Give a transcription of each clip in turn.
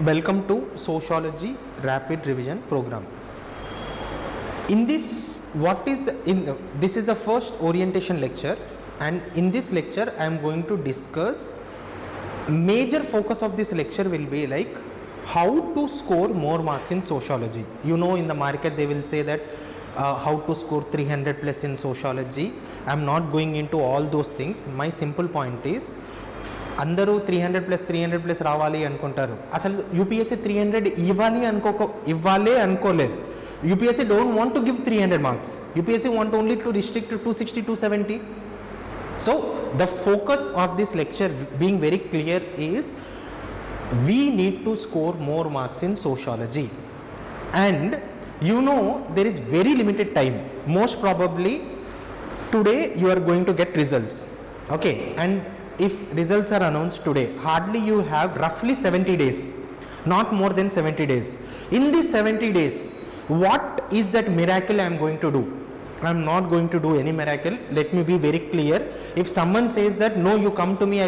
Welcome to Sociology Rapid Revision Program. In this, this is the first orientation lecture, and in this lecture I am going to discuss. Major focus of this lecture will be like how to score more marks in sociology. You know, in the market they will say that how to score 300 plus in sociology. I am not going into all those things. My simple point is అందరూ 300 plus రావాలి అనుకుంటారు. అసలు UPSC 300 ఇవ్వాలే అనుకోలేదు. UPSC don't want to give 300 marks. UPSC want only to restrict to 260, 270. So the focus of this lecture being very clear is we need to score more marks in sociology, and you know there is very limited time. Most probably today you are going to get results, okay, and if results are announced today, hardly you have roughly 70 days, not more than 70 days. In these 70 days, what is that miracle I am going to do? I am not going to do any miracle. Let me be very clear. If someone says that no, you come to me, I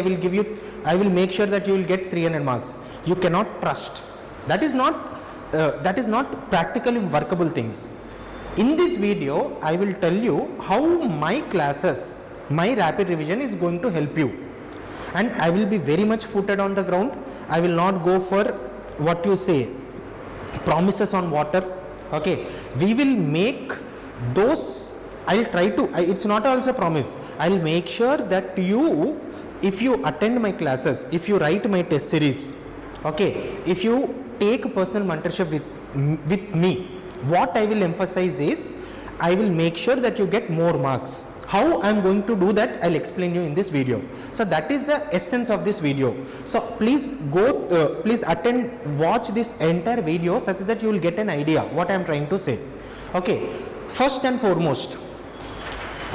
will make sure that you will get 300 marks, you cannot trust. That is not practically workable things. In this video I will tell you how my classes, my rapid revision is going to help you, and I will be very much footed on the ground. I will not go for what you say promises on water, okay. We will make those, I'll try to, it's not also promise, I'll make sure that you, if you attend my classes, if you write my test series, okay, if you take personal mentorship with me, what I will emphasize is I will make sure that you get more marks. How I am going to do that, I'll explain you in this video. So that is the essence of this video. So please please attend, watch this entire video such that you will get an idea what I am trying to say. Okay, first and foremost,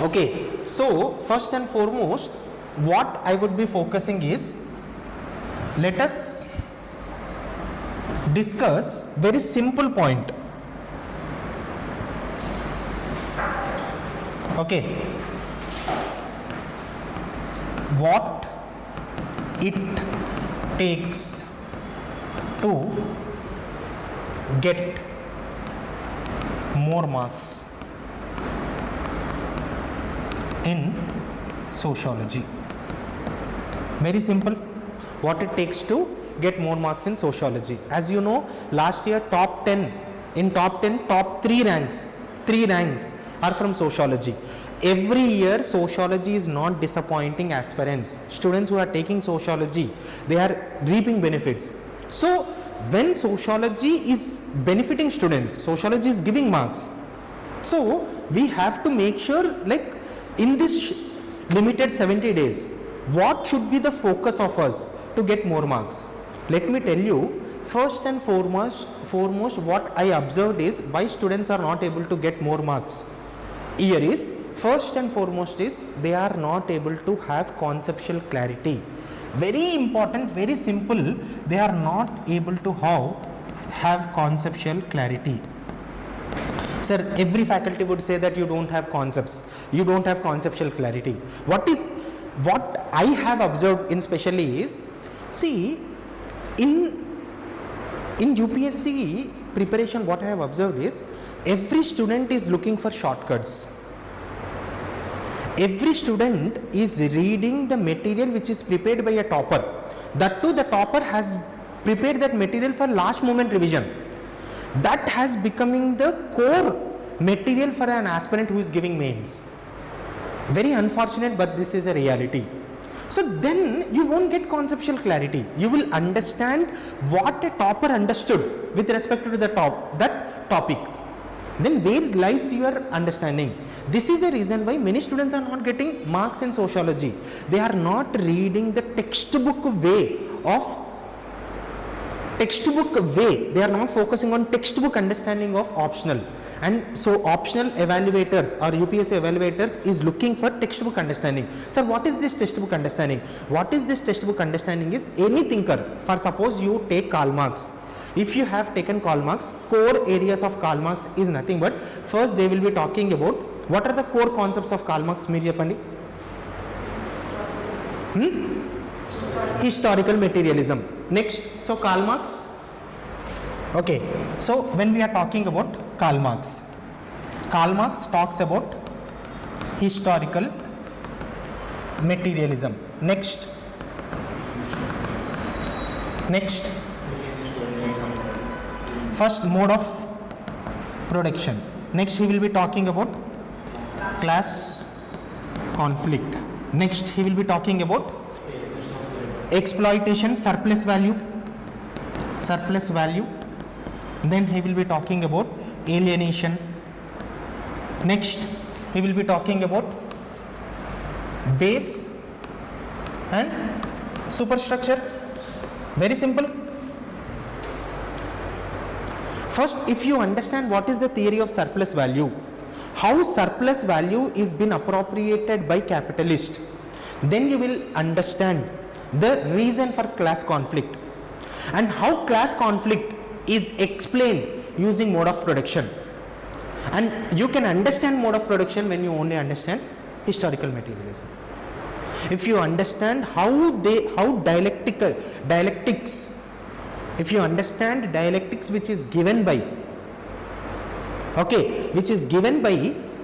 okay, so first and foremost what I would be focusing is, let us discuss very simple point. Okay, what it takes to get more marks in sociology. Very simple. What it takes to get more marks in sociology. As you know, last year top 3 ranks are from sociology. Every year sociology is not disappointing aspirants. Students who are taking sociology, they are reaping benefits. So when sociology is benefiting students, sociology is giving marks. So we have to make sure, like in this limited 70 days, what should be the focus of us to get more marks? Let me tell you, first and foremost what I observed is why students are not able to get more marks here is, first and foremost is they are not able to have conceptual clarity. Very important, very simple, they are not able to have conceptual clarity. Sir, every faculty would say that you don't have concepts, you don't have conceptual clarity. What I have observed in specially is, see, in UPSC preparation, what I have observed is every student is looking for shortcuts. Every student is reading the material which is prepared by a topper. That too, the topper has prepared that material for last moment revision. That has becoming the core material for an aspirant who is giving mains. Very unfortunate, but this is a reality. So then you won't get conceptual clarity. You will understand what a topper understood with respect to that topic. Then where lies your understanding? This is a reason why many students are not getting marks in sociology. They are not reading the textbook way. They are not focusing on textbook understanding of optional. And so optional evaluators or UPSC evaluators is looking for textbook understanding. Sir, what is this textbook understanding? What is this textbook understanding is any thinker. For suppose you take Karl Marx. If you have taken Karl Marx, core areas of Karl Marx is nothing but, first they will be talking about what are the core concepts of Karl Marx. Meer cheppandi. Historical materialism. Next, so Karl Marx Okay, so when we are talking about Karl Marx talks about historical materialism. Next, first mode of production. Next he will be talking about class conflict. Next he will be talking about exploitation, surplus value. Then he will be talking about alienation. Next he will be talking about base and superstructure. Very simple. First, if you understand what is the theory of surplus value, how surplus value is been appropriated by capitalists, then you will understand the reason for class conflict and how class conflict is explained using mode of production. And you can understand mode of production when you only understand historical materialism. If you understand dialectics, if you understand dialectics which is given by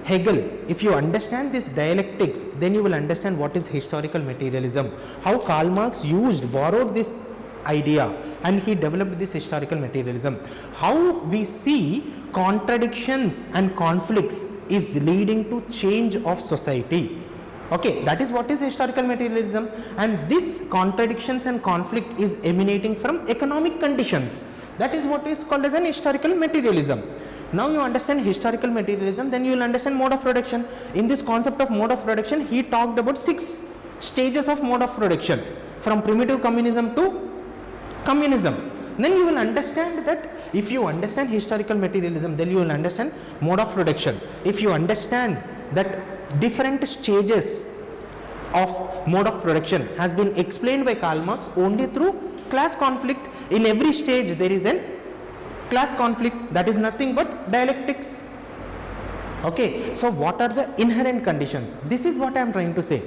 Hegel, if you understand this dialectics, then you will understand what is historical materialism, how Karl Marx borrowed this idea and he developed this historical materialism, how we see contradictions and conflicts is leading to change of society. Okay, that is what is historical materialism, and this contradictions and conflict is emanating from economic conditions. That is what is called as an historical materialism. Now you understand historical materialism, then you will understand mode of production. In this concept of mode of production, he talked about 6 stages of mode of production, from primitive communism to communism. Then you will understand that if you understand historical materialism, then you will understand mode of production. If you understand that different stages of mode of production has been explained by Karl Marx only through class conflict. In every stage there is a class conflict, that is nothing but dialectics. Okay, so what are the inherent conditions? This is what I am trying to say.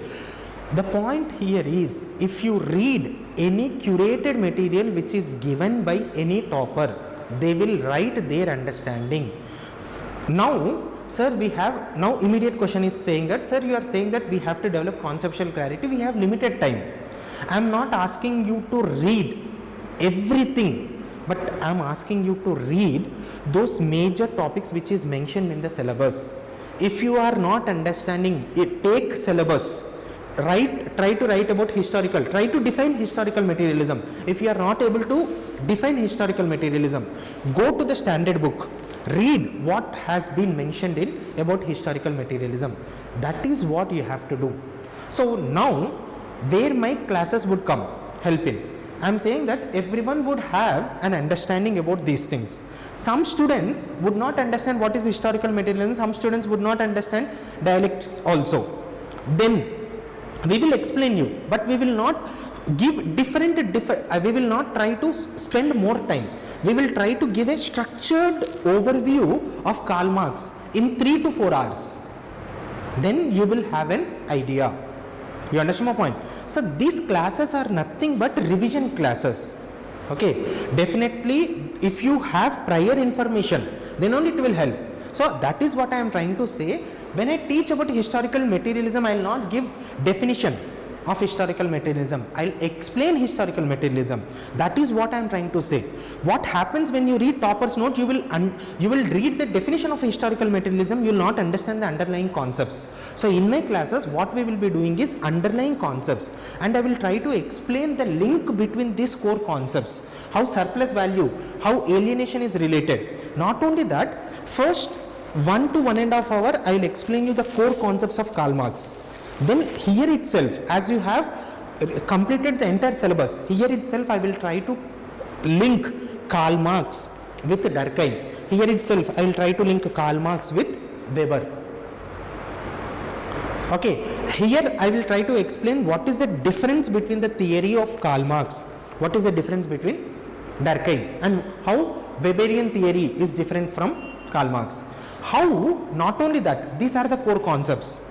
The point here is, if you read any curated material which is given by any topper, they will write their understanding. Now sir, we have, now immediate question is saying that, sir, you are saying that we have to develop conceptual clarity, we have limited time. I am not asking you to read everything, but I am asking you to read those major topics which is mentioned in the syllabus. If you are not understanding it, take syllabus, try to write about historical, try to define historical materialism. If you are not able to define historical materialism, go to the standard book, read what has been mentioned in about historical materialism. That is what you have to do. So now where my classes would come help in, I am saying that everyone would have an understanding about these things. Some students would not understand what is historical materialism, some students would not understand dialectics also. Then we will explain you, but we will not give we will not try to spend more time. We will try to give a structured overview of Karl Marx in 3 to 4 hours. Then you will have an idea. You understand my point? So these classes are nothing but revision classes. Okay, definitely if you have prior information, then only it will help. So that is what I am trying to say. When I teach about historical materialism, I will not give definition of historical materialism. I will explain historical materialism. That is what I am trying to say. What happens when you read topper's note, you will read the definition of historical materialism, you will not understand the underlying concepts. So in my classes, what we will be doing is underlying concepts, and I will try to explain the link between these core concepts, how surplus value, how alienation is related. Not only that, first 1 to 1.5 hours I will explain you the core concepts of Karl Marx. Then here itself, as you have completed the entire syllabus, here itself I will try to link Karl Marx with Durkheim. Here itself I will try to link Karl Marx with Weber. Okay, here I will try to explain what is the difference between the theory of Karl Marx, what is the difference between Durkheim, and how Weberian theory is different from Karl Marx. How, not only that, these are the core concepts.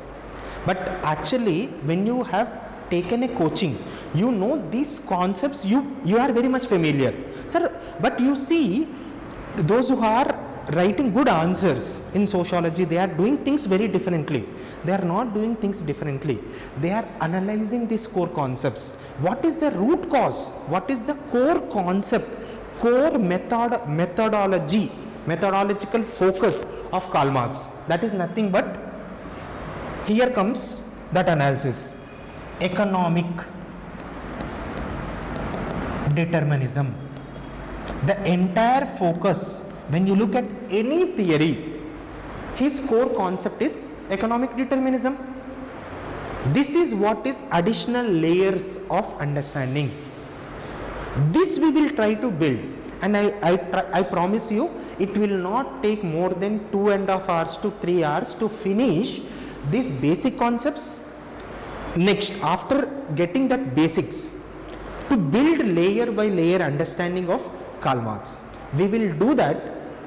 But actually when you have taken a coaching, you know these concepts, you are very much familiar. Sir, but you see those who are writing good answers in sociology, they are doing things very differently. They are not doing things differently. They are analyzing these core concepts. What is the root cause? What is the core concept, core methodological focus of Karl Marx? That is nothing but, here comes that analysis, economic determinism. The entire focus, when you look at any theory, his core concept is economic determinism. This is what is additional layers of understanding. This we will try to build, and I promise you it will not take more than 2.5 hours to 3 hours to finish these basic concepts. Next, after getting that basics, to build layer by layer understanding of Karl Marx. We will do that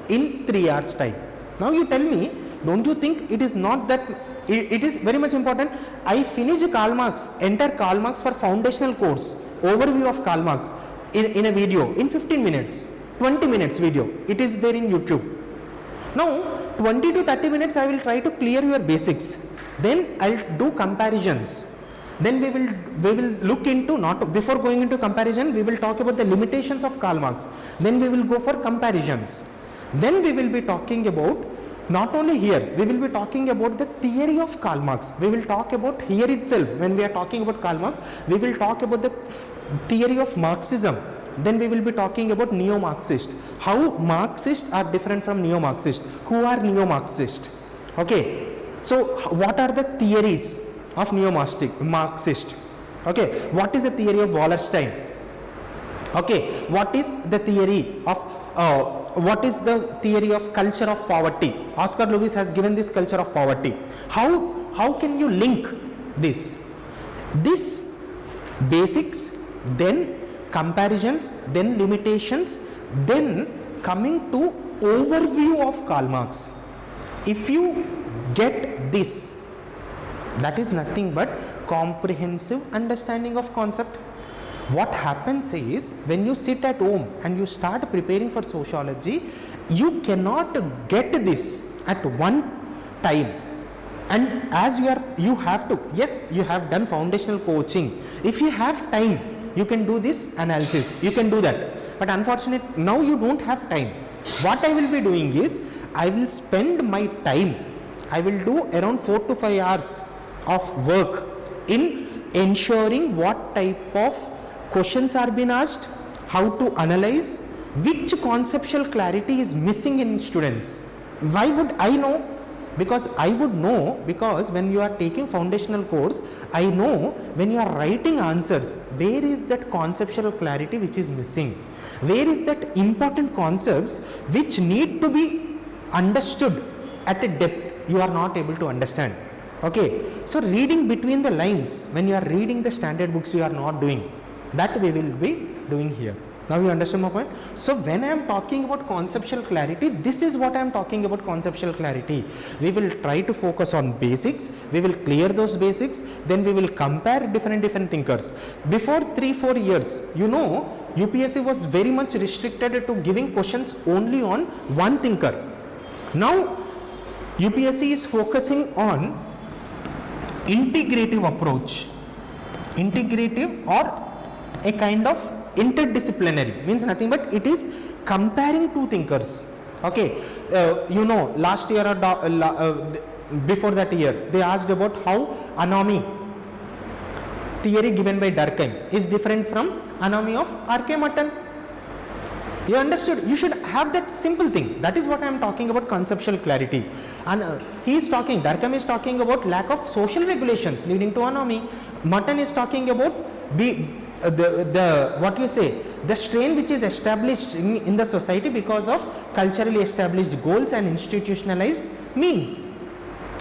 in 3 hours time. Now you tell me, don't you think it is not that, it is very much important. I finished Karl Marx, entire Karl Marx for foundational course, overview of Karl Marx in a video, in 15 minutes, 20 minutes video. It is there in YouTube. Now 20 to 30 minutes I will try to clear your basics. Then I will do comparisons. Then we will look into, not before going into comparison, we will talk about the limitations of Karl Marx. Then we will go for comparisons. Then we will be talking about, not only here, we will be talking about the theory of Karl Marx. We will talk about here itself, when we are talking about Karl Marx, we will talk about the theory of Marxism. Then we will be talking about neo-Marxist. How Marxists are different from neo-Marxist. Who are neo-Marxist? Okay. So what are the theories of neo-Marxist? Okay. What is the theory of Wallerstein? Okay. What is the theory of culture of poverty? Oscar Lewis has given this culture of poverty. How can you link this basics, then comparisons, then limitations, then coming to overview of Karl Marx? If you get this, that is nothing but comprehensive understanding of concept. What happens is, when you sit at home and you start preparing for sociology, you cannot get this at one time. And as you have to, yes, you have done foundational coaching. If you have time, you can do this analysis, you can do that. But unfortunately, now you don't have time. What I will be doing is, I will spend my time, I will do around 4 to 5 hours of work in ensuring what type of questions are being asked, how to analyze, which conceptual clarity is missing in students. Why would I know? Because I would know, because when you are taking foundational course, I know when you are writing answers, where is that conceptual clarity which is missing? Where is that important concepts which need to be understood at a depth you are not able to understand? Okay, so reading between the lines, when you are reading the standard books, you are not doing. That we will be doing here. Now you understand my point? So when I am talking about conceptual clarity, this is what I am talking about, conceptual clarity. We will try to focus on basics, we will clear those basics, then we will compare different thinkers. Before 3-4 years, you know, UPSC was very much restricted to giving questions only on one thinker. Now UPSC is focusing on integrative approach. Integrative, or a kind of interdisciplinary, means nothing but it is comparing two thinkers. Okay, you know, last year or before that year, they asked about how anomy theory given by Durkheim is different from anomy of R.K. Mutton. You understood? You should have that simple thing. That is what I am talking about, conceptual clarity. And Durkheim is talking about lack of social regulations leading to anomy. Mutton is talking about the strain which is established in the society because of culturally established goals and institutionalized means.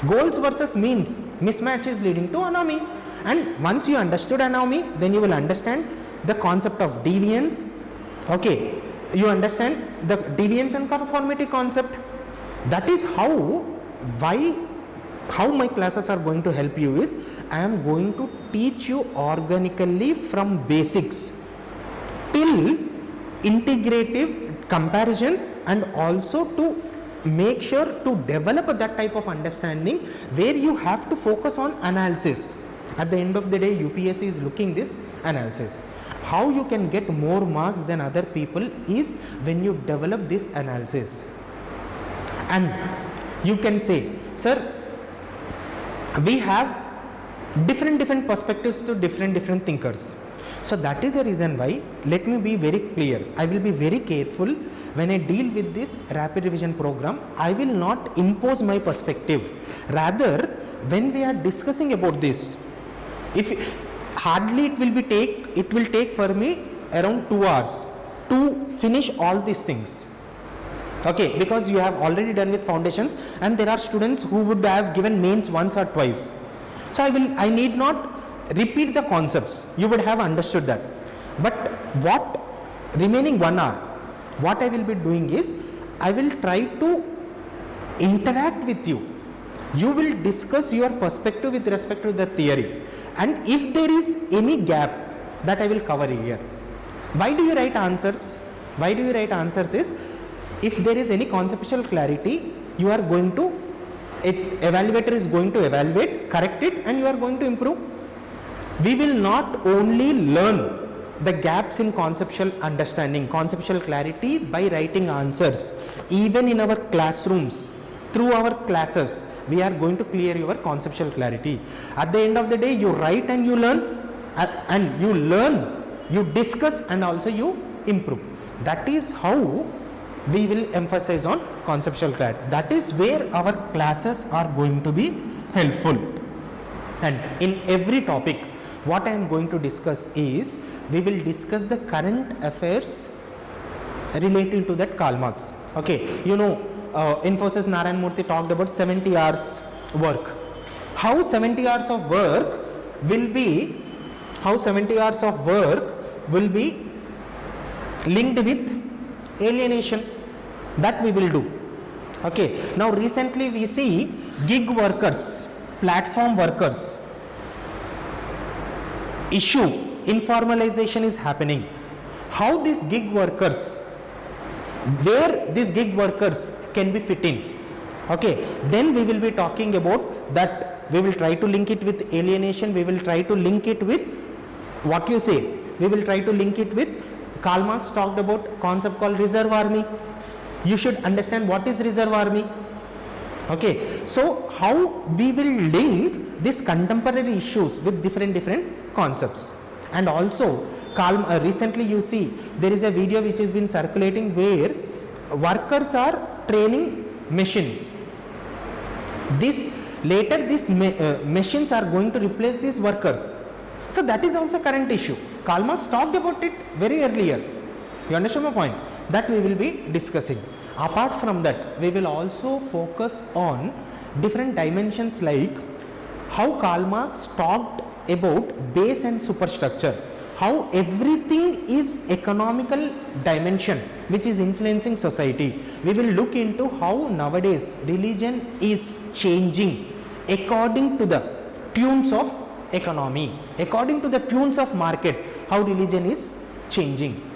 Goals versus means mismatch is leading to anomy. And once you understood anomy, then you will understand the concept of deviance. Okay, you understand the deviance and conformity concept. That is how my classes are going to help you is, I am going to teach you organically from basics till integrative comparisons, and also to make sure to develop that type of understanding where you have to focus on analysis. At the end of the day, UPSC is looking this analysis. How you can get more marks than other people is when you develop this analysis. And you can say, sir, we have different perspectives to different thinkers. So that is the reason why, let me be very clear, I will be very careful when I deal with this rapid revision program. I will not impose my perspective. Rather, when we are discussing about this, if hardly it will take for me around 2 hours to finish all these things. Okay, because you have already done with foundations, and there are students who would have given mains once or twice. So I need not repeat the concepts, you would have understood that. But what remaining 1 hour, what I will be doing is, I will try to interact with you. You will discuss your perspective with respect to the theory, and if there is any gap, that I will cover here. Why do you write answers? Why do you write answers is, if there is any conceptual clarity, you are going to, evaluator is going to evaluate, correct it, and you are going to improve. We will not only learn the gaps in conceptual understanding, conceptual clarity by writing answers. Even in our classrooms, through our classes, we are going to clear your conceptual clarity. At the end of the day, you write and you learn, you discuss, and also you improve. That is how we will emphasize on conceptual clarity. That is where our classes are going to be helpful. And in every topic, what I am going to discuss is, we will discuss the current affairs related to that Karl Marx. Okay, you know, Infosys Narayan Murthy talked about 70 hours work. How 70 hours of work will be, linked with alienation, that we will do. Okay, now recently we see gig workers, platform workers issue, informalization is happening. How these gig workers, where these gig workers can be fit in. Okay, then we will be talking about that. We will try to link it with alienation, we will try to link it with what you say, we will try to link it with Karl Marx talked about concept called reserve army. You should understand what is reserve army. Okay, so how we will link these contemporary issues with different concepts. And also recently you see there is a video which has been circulating where workers are training machines. These machines are going to replace these workers. So that is also current issue. Karl Marx talked about it very earlier. You understand my point? That we will be discussing. Apart from that, we will also focus on different dimensions, like how Karl Marx talked about base and superstructure, how everything is economical dimension which is influencing society. We will look into how nowadays religion is changing according to the tunes of economy, according to the tunes of market, how religion is changing.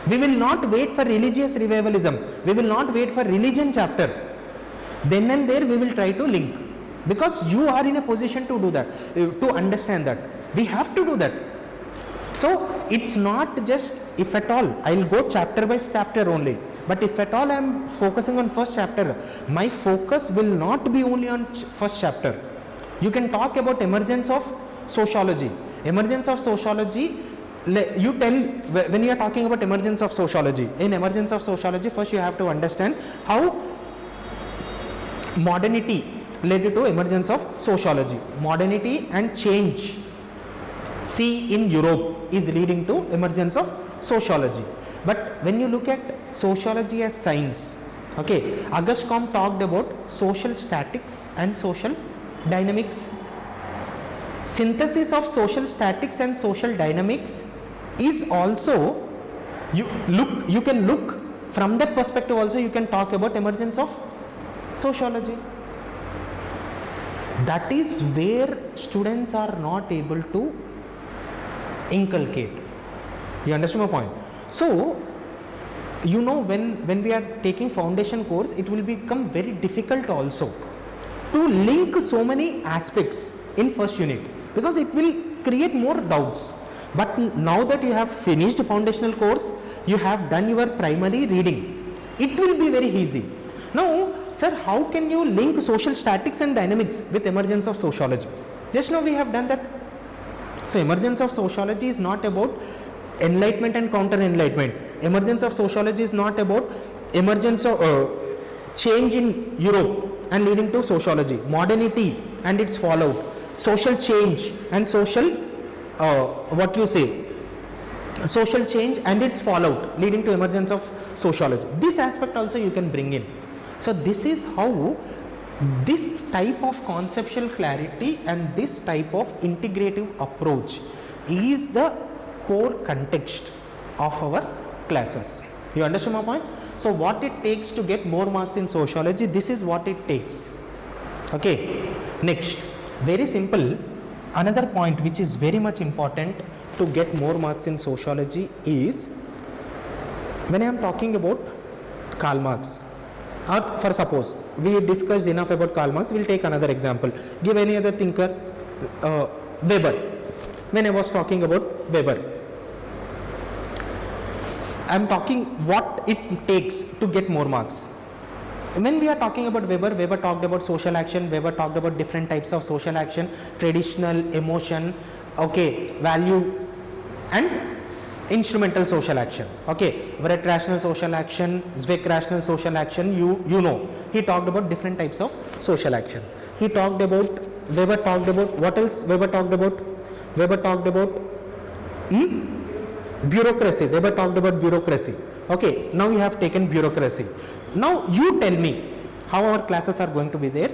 We will not wait for religious revivalism, we will not wait for religion chapter. Then and there we will try to link, because you are in a position to do that, to understand that. We have to do that. So it's not just, if at all, I will go chapter by chapter only. But if at all I am focusing on first chapter, my focus will not be only on first chapter. You can talk about emergence of sociology. Emergence of sociology, you tell, when you are talking about emergence of sociology, in emergence of sociology, first you have to understand how modernity led to emergence of sociology. Modernity and change, see, in Europe is leading to emergence of sociology. But when you look at sociology as science, okay, August Comte talked about social statics and social dynamics. Synthesis of social statics and social dynamics is also, you can look from that perspective also, you can talk about emergence of sociology. That is where students are not able to inculcate. You understand my point? So you know, when we are taking foundation course, it will become very difficult also to link so many aspects in first unit, because it will create more doubts. But now that you have finished foundational course, you have done your primary reading, it will be very easy. Now, sir, how can you link social statics and dynamics with emergence of sociology? Just now we have done that. So emergence of sociology is not about enlightenment and counter enlightenment. Emergence of sociology is not about emergence of change in Europe and leading to sociology, modernity and its fallout, social change and social social change and its fallout leading to emergence of sociology. This aspect also you can bring in. So this is how this type of conceptual clarity and this type of integrative approach is the core context of our classes. You understand my point? So what it takes to get more marks in sociology, this is what it takes. Okay. Next, very simple, another point which is very much important to get more marks in sociology is, when I am talking about Karl Marx, or for suppose we discussed enough about Karl Marx, we will take another example. Give any other thinker, Weber. When I was talking about Weber, I am talking what it takes to get more marks. When we are talking about Weber, Weber talked about social action, Weber talked about different types of social action, traditional, emotion, okay, value and instrumental social action. Okay, Wright rational social action, Zweig rational social action, you know. He talked about different types of social action. He talked about, Weber talked about, what else Weber talked about? Weber talked about bureaucracy. Weber talked about bureaucracy. Okay, now we have taken bureaucracy. Now you tell me how our classes are going to be there.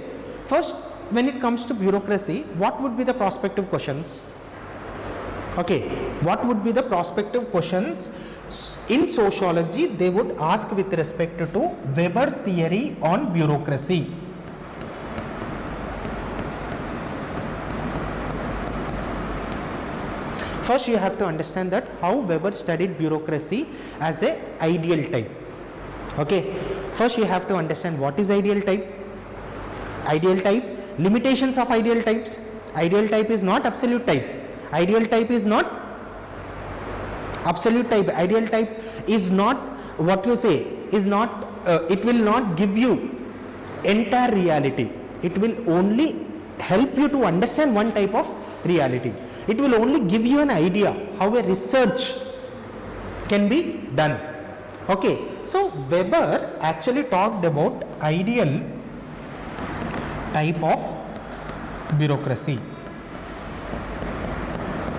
First, when it comes to bureaucracy, what would be the prospective questions? Okay, what would be the prospective questions in sociology they would ask with respect to Weber theory on bureaucracy? First, you have to understand that how Weber studied bureaucracy as a ideal type. Okay, first you have to understand what is ideal type. Ideal type, limitations of ideal types. Ideal type is not absolute type. Ideal type is not absolute type. Ideal type is not what you say, is not, it will not give you entire reality. It will only help you to understand one type of reality. It will only give you an idea how a research can be done. Okay, so Weber actually talked about ideal type of bureaucracy.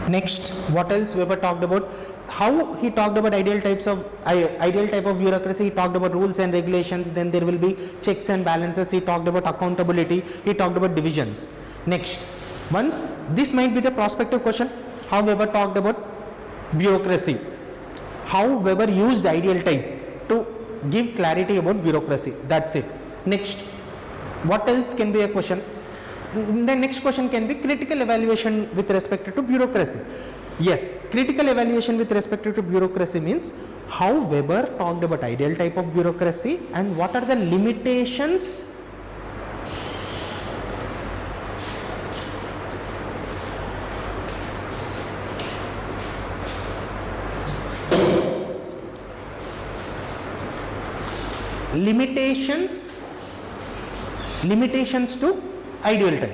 Next, what else Weber talked about? How he talked about ideal type of bureaucracy. He talked about rules and regulations, then there will be checks and balances. He talked about accountability, he talked about divisions. Next, once this might be the prospective question, how Weber talked about bureaucracy, how Weber used ideal type to give clarity about bureaucracy. That's it. Next, what else can be a question? The next question can be critical evaluation with respect to bureaucracy. Yes, critical evaluation with respect to bureaucracy means how Weber talked about ideal type of bureaucracy and what are the limitations limitations to ideal type.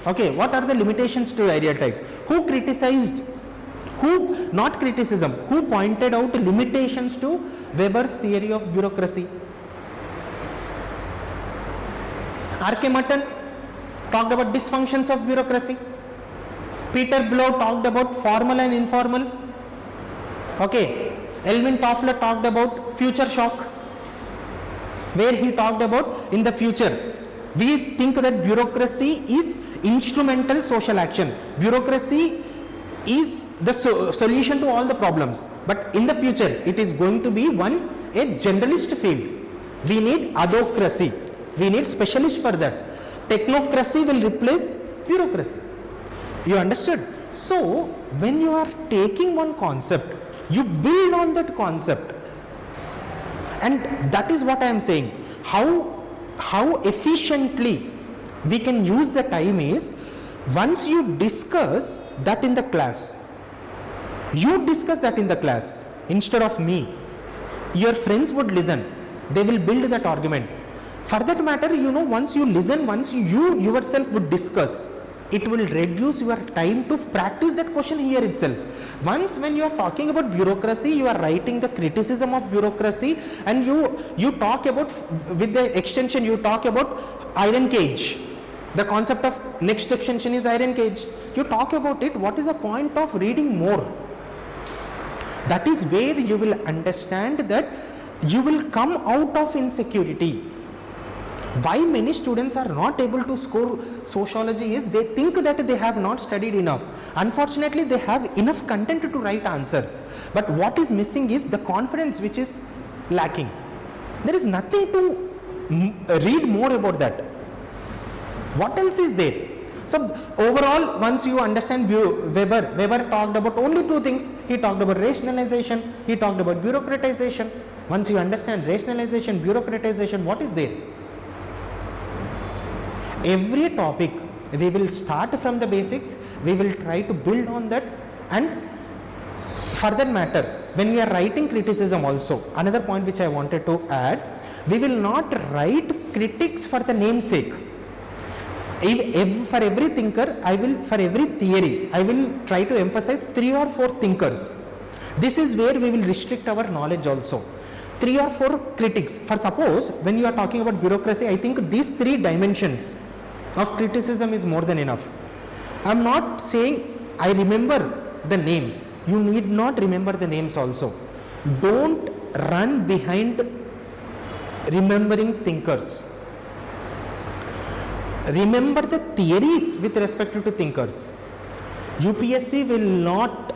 Okay, what are the limitations to ideal type? Who criticized, who, not criticism, who pointed out limitations to Weber's theory of bureaucracy? R.K. Mutton talked about dysfunctions of bureaucracy. Peter Blow talked about formal and informal. Okay, Elvin Toffler talked about future shock, where he talked about in the future we think that bureaucracy is instrumental social action. Bureaucracy is the solution to all the problems, but in the future it is going to be a generalist field. We need adhocracy, we need specialists for that. Technocracy will replace bureaucracy. You understood? So when you are taking one concept, you build on that concept. And that is what I am saying. How efficiently we can use the time is, once you discuss that in the class, instead of me, your friends would listen, they will build that argument. For that matter, once you listen, once you yourself would discuss, it will reduce your time to practice that question here itself. Once when you are talking about bureaucracy, you are writing the criticism of bureaucracy, and you talk about, with the extension, you talk about iron cage. The concept of next extension is iron cage. You talk about it, what is the point of reading more? That is where you will understand that you will come out of insecurity. Why many students are not able to score sociology is they think that they have not studied enough. Unfortunately, they have enough content to write answers, but what is missing is the confidence, which is lacking. There is nothing to read more about that. What else is there? So overall, once you understand Weber talked about only two things. He talked about rationalization, he talked about bureaucratization. Once you understand rationalization, bureaucratization, what is there? Every topic we will start from the basics, we will try to build on that, and for that matter, when we are writing criticism also, another point which I wanted to add, we will not write critics for the namesake. For every thinker, for every theory, I will try to emphasize 3 or 4 thinkers. This is where we will restrict our knowledge also. 3 or 4 critics. For suppose, when you are talking about bureaucracy, I think these 3 dimensions of criticism is more than enough. I am not saying I remember the names. You need not remember the names also. Don't run behind remembering thinkers. Remember the theories with respect to thinkers. UPSC will not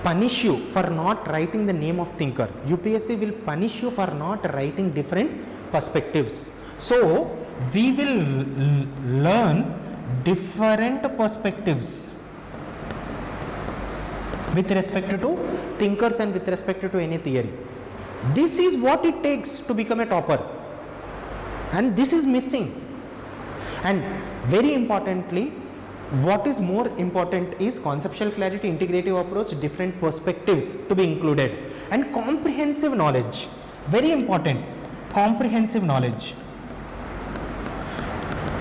punish you for not writing the name of thinker. UPSC will punish you for not writing different perspectives. So we will learn different perspectives with respect to thinkers and with respect to any theory. This is what it takes to become a topper, and this is missing. And very importantly, what is more important is conceptual clarity, integrative approach, different perspectives to be included, and comprehensive knowledge. Very important, comprehensive knowledge.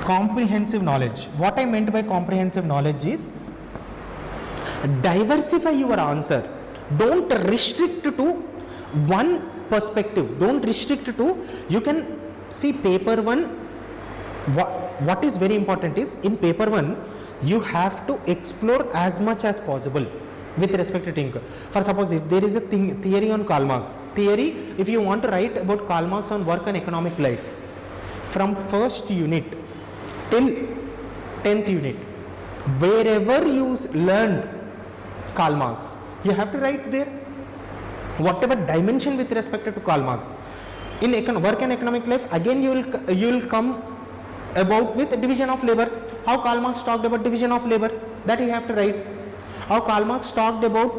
Comprehensive knowledge. What I meant by comprehensive knowledge is diversify your answer. Don't restrict to one perspective. Don't restrict to, you can see paper 1. What is very important is, in paper 1, you have to explore as much as possible with respect to thinker. For suppose if there is a theory on Karl Marx, if you want to write about Karl Marx on work and economic life, from first unit till 10th unit, wherever you learned Karl Marx, you have to write there whatever dimension with respect to Karl Marx. In work and economic life, again you will come about with division of labor. How Karl Marx talked about division of labor, that you have to write. How Karl Marx talked about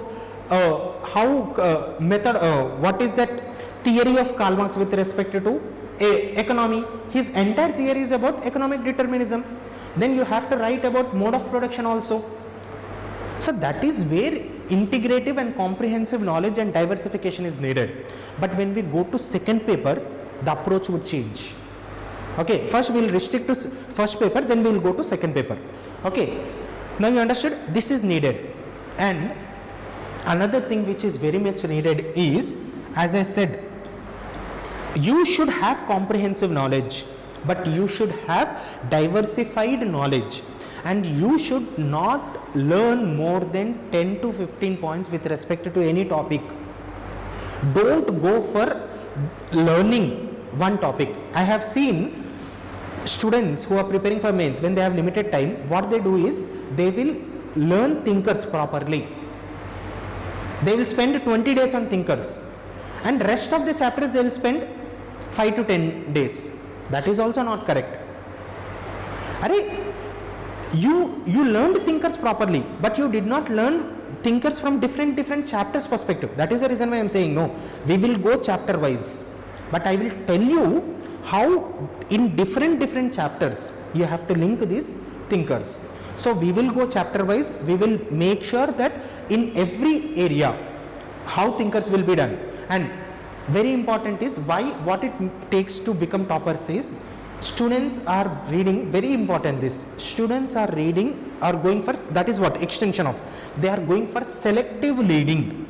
what is that theory of Karl Marx with respect to economy. His entire theory is about economic determinism. Then you have to write about mode of production also. So that is where integrative and comprehensive knowledge and diversification is needed. But when we go to second paper, the approach would change. Okay, first we will restrict to first paper, then we will go to second paper. Okay, now you understood, this is needed. And another thing which is very much needed is, as I said, you should have comprehensive knowledge, but you should have diversified knowledge, and you should not learn more than 10 to 15 points with respect to any topic. Don't go for learning one topic. I have seen students who are preparing for mains, when they have limited time, what they do is they will learn thinkers properly. They will spend 20 days on thinkers, and rest of the chapters they will spend 5 to 10 days. That is also not correct. You learned thinkers properly, but you did not learn thinkers from different chapters perspective. That is the reason why I am saying no. We will go chapter wise. but I will tell you how in different chapters you have to link these thinkers. So we will go chapter wise, we will make sure that in every area how thinkers will be done. And very important is what it takes to become toppers is students are reading, very important this, students are reading, are going for, that is what extension of, they are going for selective reading.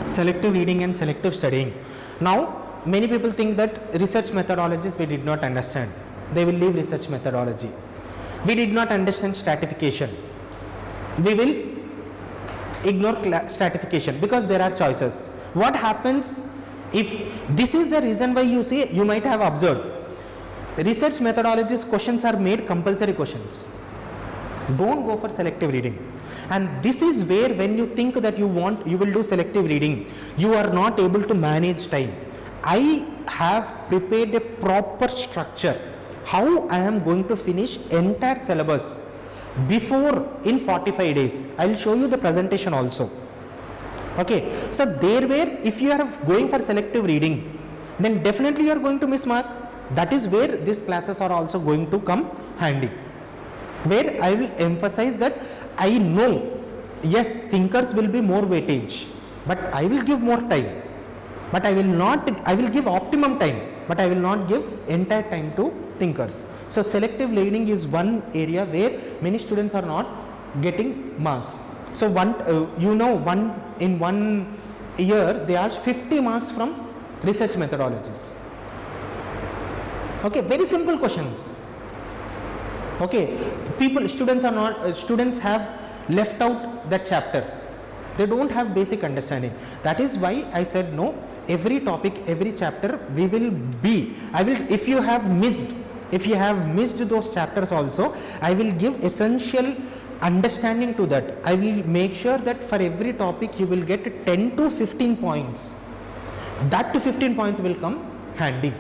Selective reading and selective studying. Now many people think that research methodologies we did not understand. They will leave research methodology. We did not understand stratification. We will ignore stratification because there are choices. What happens if this is the reason why you see, you might have observed research methodologies questions are made compulsory questions. Don't go for selective reading. And this is where when you think that you will do selective reading, you are not able to manage time. I have prepared a proper structure how I am going to finish entire syllabus before in 45 days. I will show you the presentation also. Okay, so there where if you are going for selective reading, then definitely you are going to miss mark. That is where these classes are also going to come handy, where I will emphasize that I know, yes, thinkers will be more weightage, but I will give more time, but I will give optimum time, but I will not give entire time to thinkers. So selective reading is one area where many students are not getting marks. So in one year they ask 50 marks from research methodologies. Okay, very simple questions. Okay, students have left out that chapter. They don't have basic understanding. That is why I said no, every topic, every chapter if you have missed those chapters also, I will give essential understanding to that. I will make sure that for every topic you will get 10 to 15 points. That to 15 points will come handy.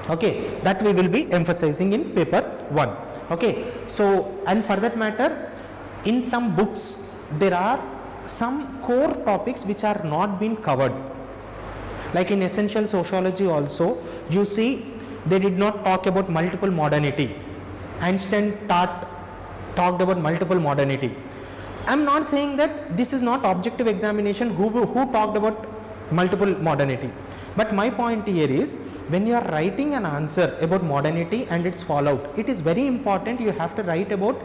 Okay, that we will be emphasizing in paper 1. Okay, so and for that matter, in some books there are some core topics which are not being covered. Like in essential sociology also, you see they did not talk about multiple modernity. Einstein talked about multiple modernity. I am not saying that this is not objective examination who talked about multiple modernity, but my point here is when you are writing an answer about modernity and its fallout, it is very important you have to write about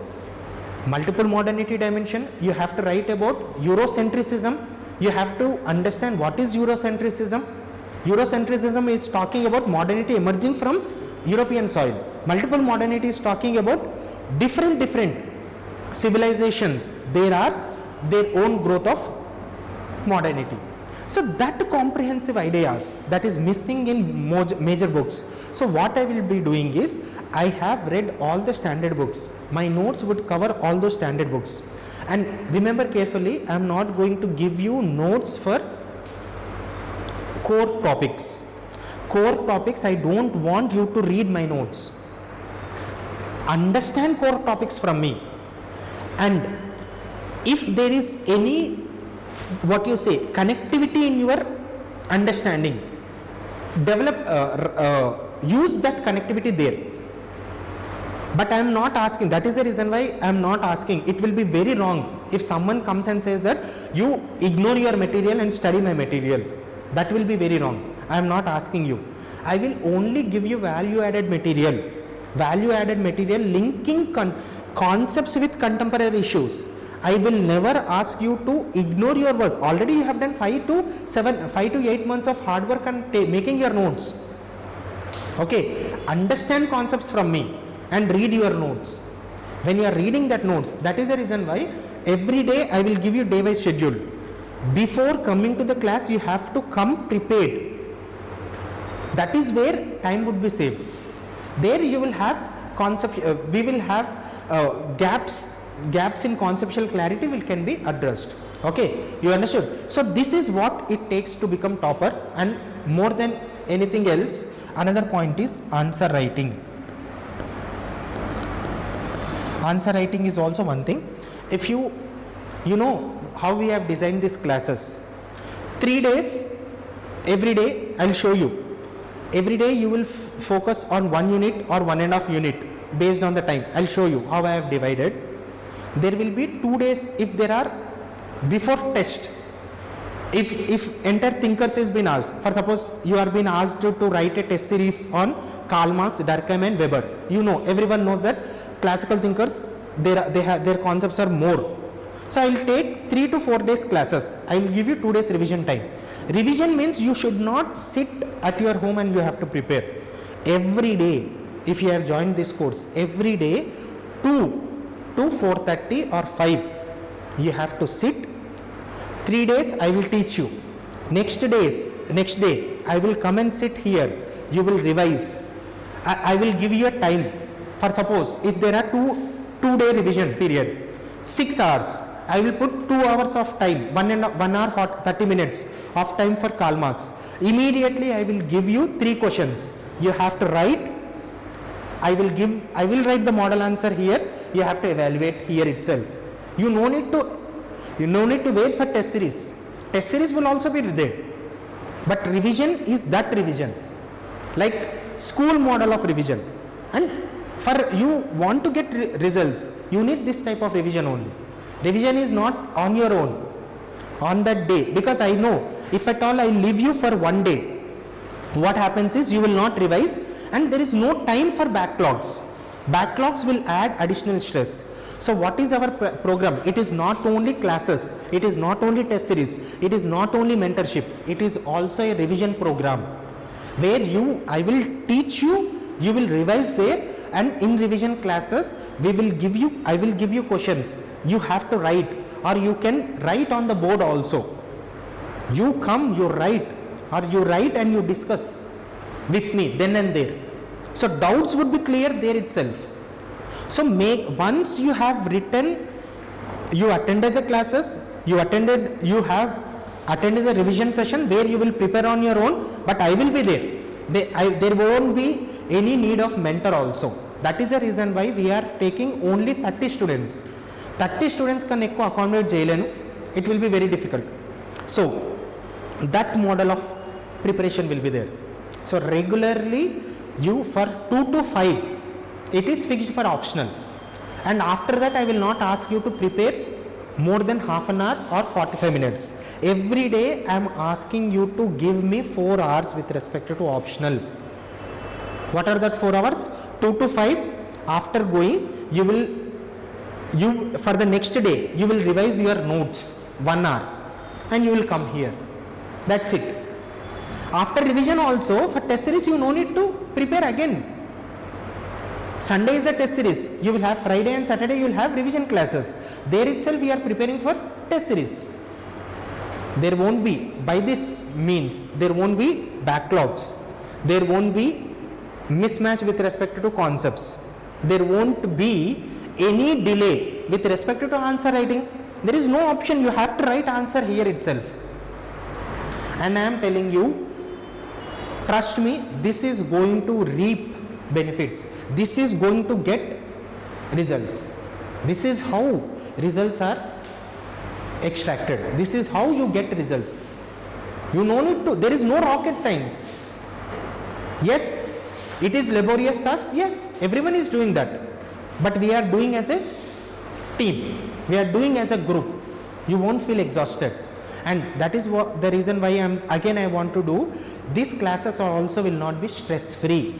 multiple modernity dimension, you have to write about Eurocentrism, you have to understand what is Eurocentrism. Eurocentrism is talking about modernity emerging from European soil. Multiple modernity is talking about different civilizations. There are their own growth of modernity. So that comprehensive ideas that is missing in major books. So what I will be doing is, I have read all the standard books. My notes would cover all those standard books. And remember carefully, I am not going to give you notes for core topics. Core topics, I don't want you to read my notes. Understand core topics from me. And if there is any connectivity in your understanding, use that connectivity there. But I am not asking, that is the reason why I am not asking. It will be very wrong if someone comes and says that you ignore your material and study my material. That will be very wrong. I am not asking you. I will only give you value added material. Value added material linking concepts with contemporary issues. I will never ask you to ignore your work. Already you have done 5 to 8 months of hard work and making your notes. Okay, understand concepts from me and read your notes. When you are reading that notes, that is the reason why every day I will give you day wise schedule. Before coming to the class, you have to come prepared. That is where time would be saved. There you will have we will have gaps in conceptual clarity can be addressed. Okay, you understood? So this is what it takes to become topper, and more than anything else, another point is answer writing. Answer writing is also one thing. If you know how we have designed these classes, 3 days, every day I'll show you. Every day you will focus on 1 unit or 1.5 unit based on the time. I'll show you how I have divided. There will be 2 days if there are before test. If entire thinkers is been asked, for suppose you are being asked to write a test series on Karl Marx, Durkheim and Weber. You know, everyone knows that classical thinkers, their concepts are more. So I will take 3 to 4 days classes. I will give you 2 days revision time. Revision means you should not sit at your home and you have to prepare. Every day, if you have joined this course, every day 2 to 4:30 or 5, you have to sit. 3 days I will teach you. Next day I will come and sit here. You will revise. I will give you a time. For suppose if there are 2-day revision period, 6 hours. I will put 2 hours of time, 1 hour for 30 minutes of time for Karl Marx. Immediately I will give you 3 questions. You have to write. I will write the model answer here. You have to evaluate here itself. You no need to wait for test series. Test series will also be there. But revision is that revision. Like school model of revision. And for you want to get results, you need this type of revision only. Revision is not on your own on that day, because I know if at all I leave you for 1 day, what happens is you will not revise and there is no time for backlogs. Backlogs will add additional stress. So what is our program? It is not only classes, it is not only test series, it is not only mentorship, it is also a revision program where I will teach you, you will revise there, and in revision classes I will give you questions. You have to write, or you can write on the board also. You come, you write, or you write and you discuss with me then and there. So doubts would be clear there itself. So once you have written, you attended the classes, you have attended the revision session where you will prepare on your own, but I will be there. There won't be any need of mentor also. That is the reason why we are taking only 30 students. 30 students can accommodate jailenu. It will be very difficult. So that model of preparation will be there. So regularly you for 2 to 5, it is fixed for optional, and after that I will not ask you to prepare more than half an hour or 45 minutes. Every day I am asking you to give me 4 hours with respect to optional. What are that 4 hours? 2 to 5. After going, for the next day you will revise your notes 1 hour and you will come here. That's it. After revision also, for test series you no need to prepare again. Sunday is the test series. You will have Friday and Saturday you will have revision classes. There itself we are preparing for test series. There won't be, by this means, there won't be backlogs. There won't be mismatch with respect to concepts. There won't be any delay with respect to answer writing. There is no option. You have to write answer here itself. And I am telling you, trust me, this is going to reap benefits. This is going to get results. This is how results are extracted. This is how you get results. You no need to, there is no rocket science. Yes, it is laborious task. Yes, everyone is doing that. But we are doing as a team. We are doing as a group. You won't feel exhausted. And that is what the reason why I want to do. These classes also will not be stress free.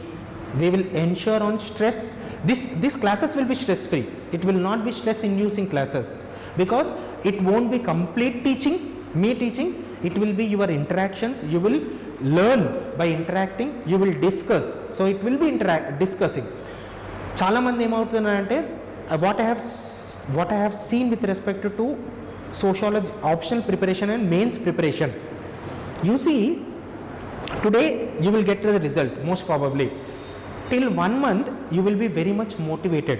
We will ensure on stress. These classes will be stress free. It will not be stress inducing classes, because it won't be complete teaching, me teaching. It will be your interactions. You will learn by interacting. You will discuss. So it will be discussing. Chala mandi emavutundante what I have seen with respect to sociology optional preparation and mains preparation. You see, today you will get the result most probably. Till 1 month you will be very much motivated.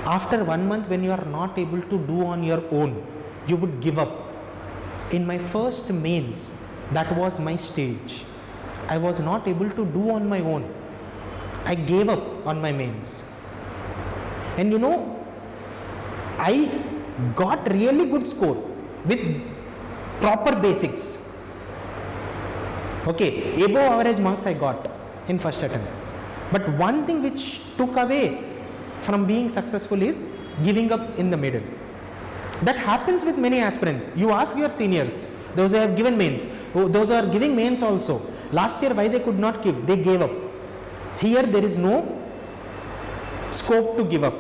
After 1 month, when you are not able to do on your own, you would give up. In my first mains, that was my stage. I was not able to do on my own. I gave up on my mains. And you know, I got really good score with proper basics. Okay, above average marks I got in first attempt. But one thing which took away from being successful is giving up in the middle. That happens with many aspirants. You ask your seniors, those who have given mains, those who are giving mains also. Last year why they could not give? They gave up. Here there is no scope to give up.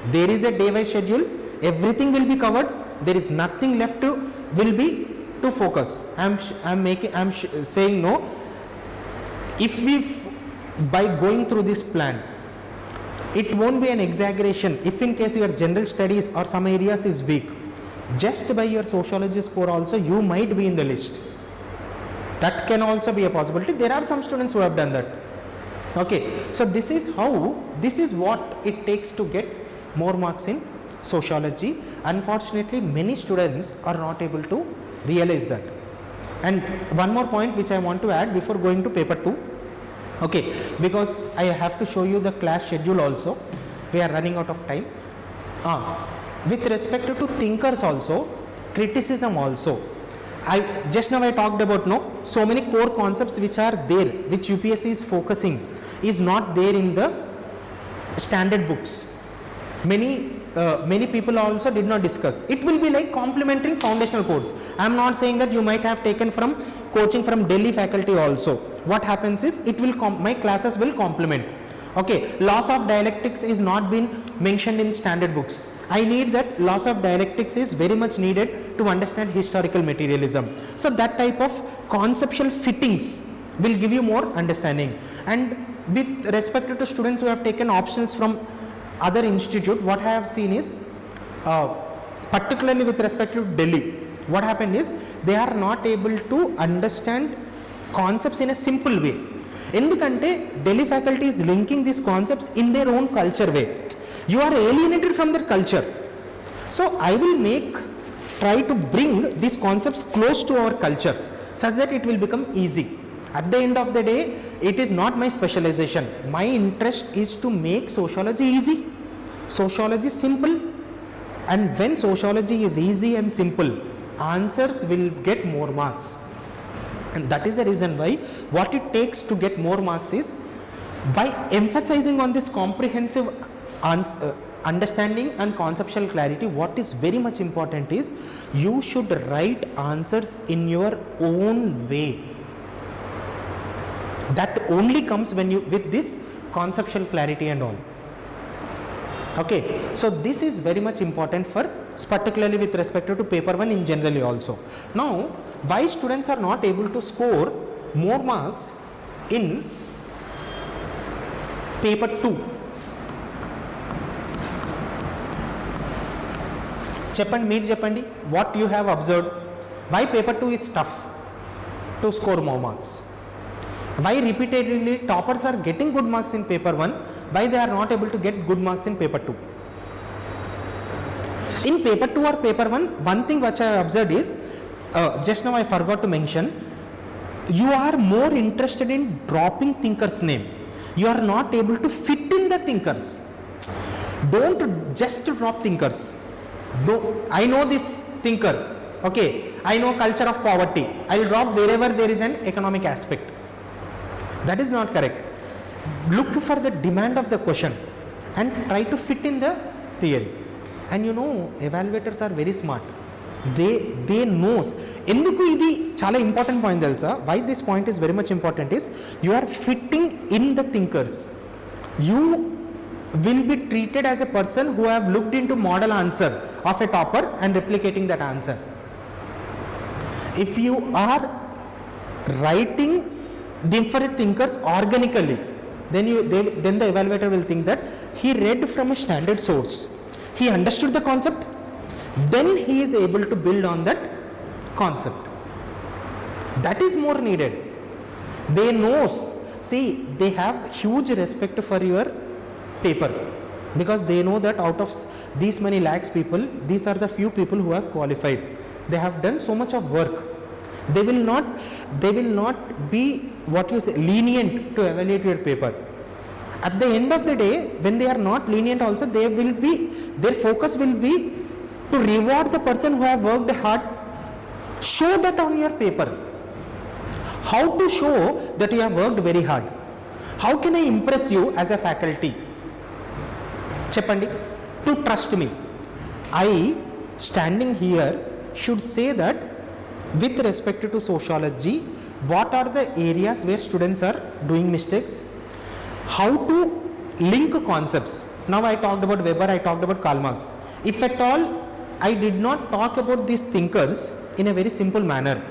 There is a day-wise schedule. Everything will be covered. There is nothing left to focus. I'm saying no. If we by going through this plan, it won't be an exaggeration. If in case your general studies or some areas is weak, just by your sociology score also you might be in the list. That can also be a possibility. There are some students who have done that. Okay, so this is what it takes to get more marks in sociology. Unfortunately, many students are not able to realize that. And one more point which I want to add before going to paper 2. Okay, because I have to show you the class schedule also. We are running out of time. With respect to thinkers also, criticism also. Just now I talked about so many core concepts which are there, which UPSC is focusing, is not there in the standard books. Many people also did not discuss. It will be like complementary foundational course. I am not saying that you might have taken from coaching from Delhi faculty also. What happens is my classes will complement. Okay, laws of dialectics is not been mentioned in standard books. I need that. Laws of dialectics is very much needed to understand historical materialism. So that type of conceptual fittings will give you more understanding. And with respect to students who have taken options from other institute, what I have seen is particularly with respect to Delhi, what happened is they are not able to understand concepts in a simple way. Endukante Delhi faculty is linking these concepts in their own culture way. You are alienated from their culture. So I will try to bring these concepts close to our culture such that it will become easy. At the end of the day, it is not my specialization. My interest is to make sociology easy, sociology simple. And when sociology is easy and simple, answers will get more marks. And that is the reason why what it takes to get more marks is by emphasizing on this comprehensive understanding and conceptual clarity. What is very much important is you should write answers in your own way. That only comes when you with this conceptual clarity and all. Okay, so this is very much important for particularly with respect to paper 1 in generally also. Now, why students are not able to score more marks in paper 2? Cheppandi, what you have observed, why paper 2 is tough to score more marks? Why repeatedly toppers are getting good marks in paper 1, why they are not able to get good marks in paper 2? In paper 2 or paper 1, one thing which I observed is, just now I forgot to mention, you are more interested in dropping thinkers' name. You are not able to fit in the thinkers. Don't just drop thinkers. I know this thinker, okay, I know culture of poverty, I will drop wherever there is an economic aspect. That is not correct. Look for the demand of the question and try to fit in the theory. And you know, evaluators are very smart. They knows. Enduku idi chala important point telsa. Why this point is very much important is you are fitting in the thinkers. You will be treated as a person who have looked into model answer of a topper and replicating that answer. If you are writing different thinkers organically, then the evaluator will think that he read from a standard source, he understood the concept, then he is able to build on that concept. That is more needed. They knows, see, they have huge respect for your paper because they know that out of these many lakhs people, these are the few people who have qualified. They have done so much of work. They will not be what you say lenient to evaluate your paper. At the end of the day, when they are not lenient also, their focus will be to reward the person who have worked hard Show that on your paper. How to show that you have worked very hard? How can I impress you as a faculty? Cheppandi, to trust me. I, standing here, should say that with respect to sociology, what are the areas where students are doing mistakes? How to link concepts. Now I talked about Weber, I talked about Karl Marx. If at all I did not talk about these thinkers in a very simple manner,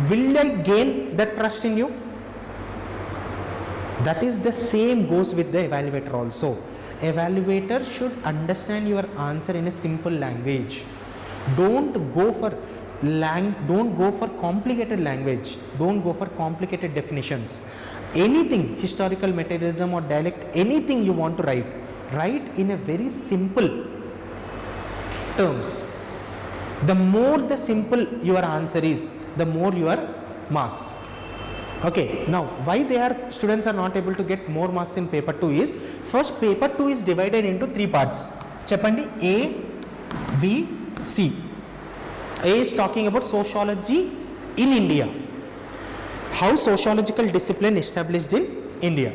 will I gain that trust in you? That is the same goes with the evaluator also. Evaluator should understand your answer in a simple language. Don't go for complicated language. Don't go for complicated definitions. Anything, historical materialism or dialect, anything you want to write in a very simple terms. The more the simple your answer is, the more your marks. Okay, now why students are not able to get more marks in paper 2 is, first paper 2 is divided into 3 parts. Cheppandi, A, B, C. A is talking about sociology in India. How sociological discipline established in India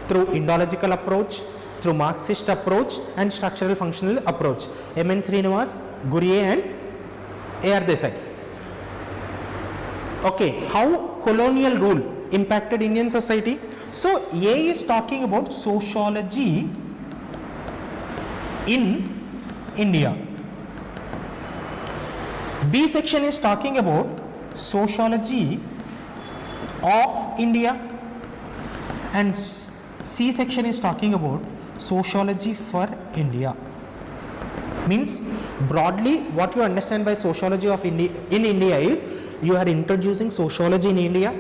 through Indological approach, through Marxist approach and structural functional approach. M.N. Srinivas, Gurye and A.R. Desai. Okay, how colonial rule impacted Indian society? So A is talking about sociology in India. B section is talking about sociology of India, and C section is talking about sociology for India. Means broadly what you understand by sociology of India in India is, you are introducing sociology in India,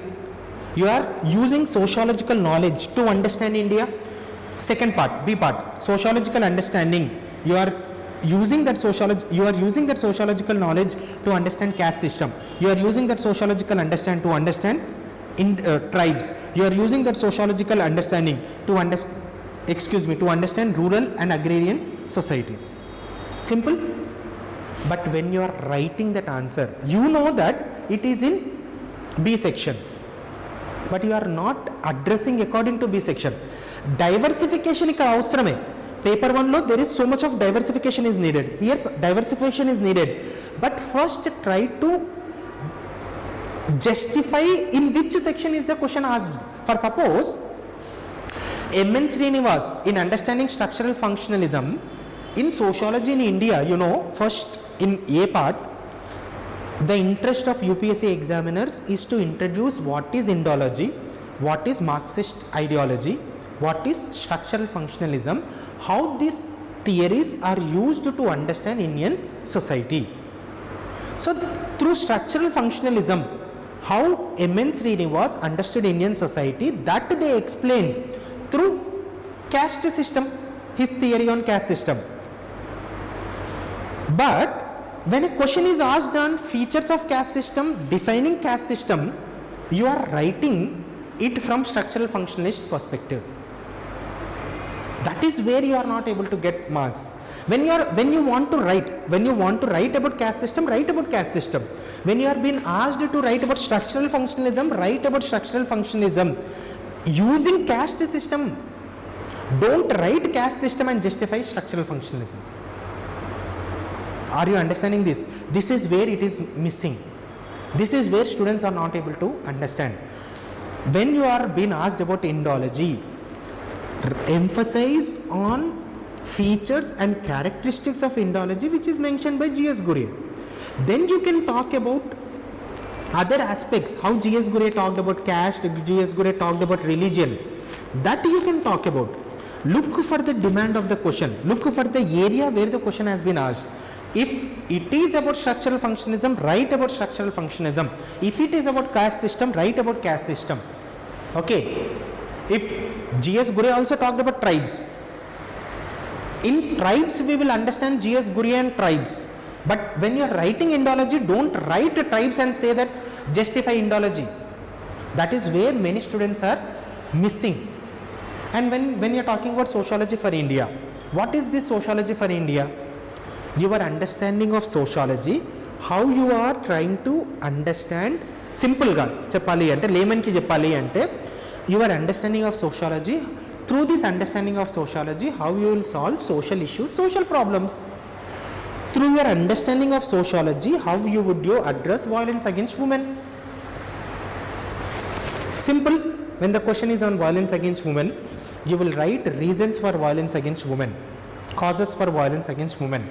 you are using sociological knowledge to understand India. Second part, B part, sociological understanding, you are using that sociological knowledge to understand caste system, you are using that sociological understanding to understand tribes, you are using that sociological understanding to understand rural and agrarian societies. Simple. But when you are writing that answer, you know that it is in B section, but you are not addressing according to B section. Diversification ikkada avasarame. Paper 1 lo there is so much of diversification is needed. Here diversification is needed, but first try to justify in which section is the question asked. For suppose M.N. Srinivas in understanding structural functionalism in sociology in India, you know, first in A part, the interest of UPSC examiners is to introduce what is Indology, what is Marxist ideology, what is structural functionalism, how these theories are used to understand Indian society. So through structural functionalism, how M.N. Srinivas understood Indian society, that they explain through caste system, his theory on caste system. But when a question is asked on features of caste system, defining caste system, you are writing it from structural functionalist perspective. That is where you are not able to get marks. When you want to write about caste system, write about caste system. When you are being asked to write about structural functionalism, write about structural functionalism using caste system. Don't write caste system and justify structural functionalism. Are you understanding this? This is where it is missing. This is where students are not able to understand. When you are being asked about Indology, emphasize on features and characteristics of Indology which is mentioned by G.S. Gurye. Then you can talk about other aspects, how G.S. Gurye talked about caste, G.S. Gurye talked about religion. That you can talk about. Look for the demand of the question. Look for the area where the question has been asked. If it is about structural functionalism, write about structural functionalism. If it is about caste system, write about caste system. Okay. If G.S. Gurye also talked about tribes. In tribes we will understand G.S. Gurye and tribes. But when you are writing Indology, don't write tribes and say that justify Indology. That is where many students are missing. And when you are talking about sociology for India, what is this sociology for India? Your understanding of sociology, how you are trying to understand simple ga cheppali ante layman ki cheppali ante your understanding of sociology. Through this understanding of sociology, how you will solve social issues, social problems. Through your understanding of sociology, how you would you address violence against women. Simple. When the question is on violence against women, you will write reasons for violence against women, causes for violence against women.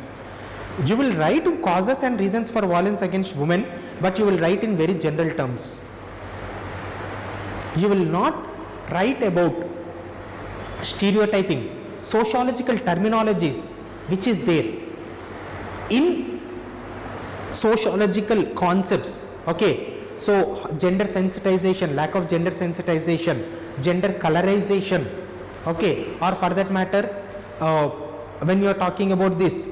You will write causes and reasons for violence against women, but you will write in very general terms. You will not write about stereotyping, sociological terminologies which is there in sociological concepts. Okay, so gender sensitization, lack of gender sensitization, gender colorization, okay, or for that matter when you are talking about this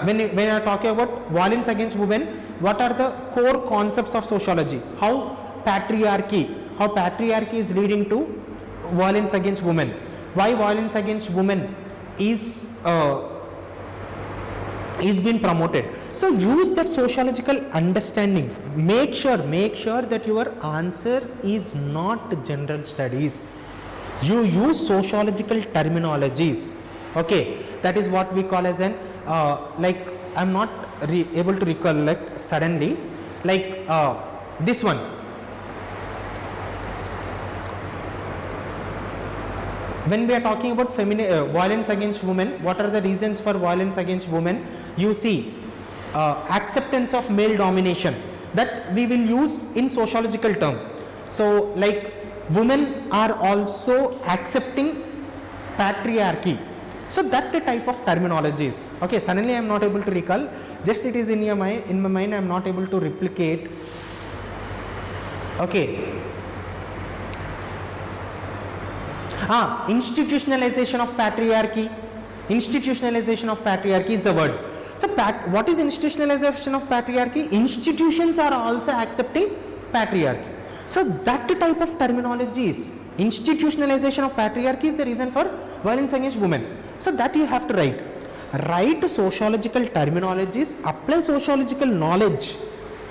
when you are talking about violence against women, what are the core concepts of sociology? How patriarchy is leading to violence against women, why violence against women is being promoted. So use that sociological understanding. Make sure that your answer is not general studies. You use sociological terminologies. Okay, that is what we call as an like I'm not able to recollect suddenly, like this one. When we are talking about violence against women, what are the reasons for violence against women? You see, acceptance of male domination, that we will use in sociological term. So like women are also accepting patriarchy. So that type of terminologies. Okay, suddenly I am not able to recall, just it is in your mind, in my mind I am not able to replicate. Okay. Institutionalization of patriarchy. Institutionalization of patriarchy is the word. So what is institutionalization of patriarchy? Institutions are also accepting patriarchy. So that type of terminologies, institutionalization of patriarchy is the reason for violence against women. So that you have to write sociological terminologies, apply sociological knowledge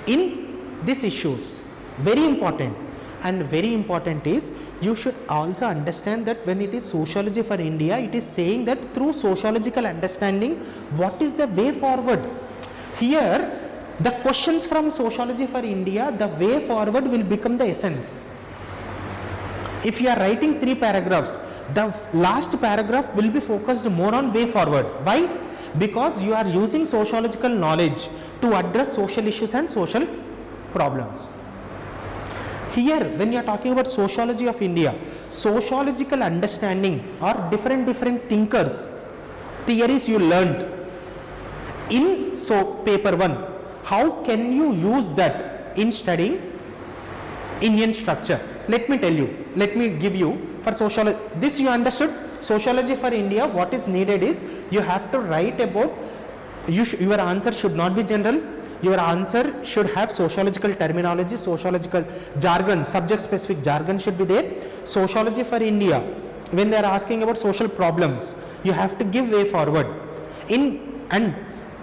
in these issues. Very important. And very important is, you should also understand that when it is Sociology for India, it is saying that through sociological understanding, what is the way forward? Here, the questions from Sociology for India, the way forward will become the essence. If you are writing 3 paragraphs, the last paragraph will be focused more on way forward. Why? Because you are using sociological knowledge to address social issues and social problems. Here, when you are talking about Sociology of India, sociological understanding or different thinkers, theories you learned in paper 1, how can you use that in studying Indian structure? Let me tell you, let me give you for sociology, this you understood. Sociology for India, what is needed is, you have to write about, your answer should not be general. Your answer should have sociological terminology, sociological jargon, subject specific jargon should be there. Sociology for India, when they are asking about social problems, you have to give way forward. And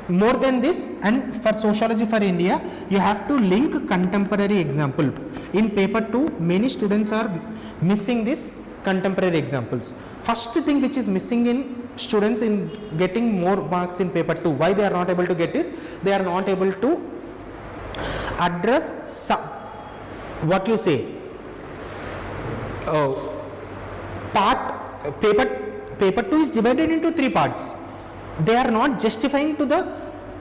more than this, and for Sociology for India, you have to link contemporary example. In paper 2, many students are missing this contemporary examples. First thing which is missing in students in getting more marks in paper 2, why they are not able to get is, they are not able to address what you say paper 2 is divided into 3 parts. They are not justifying to the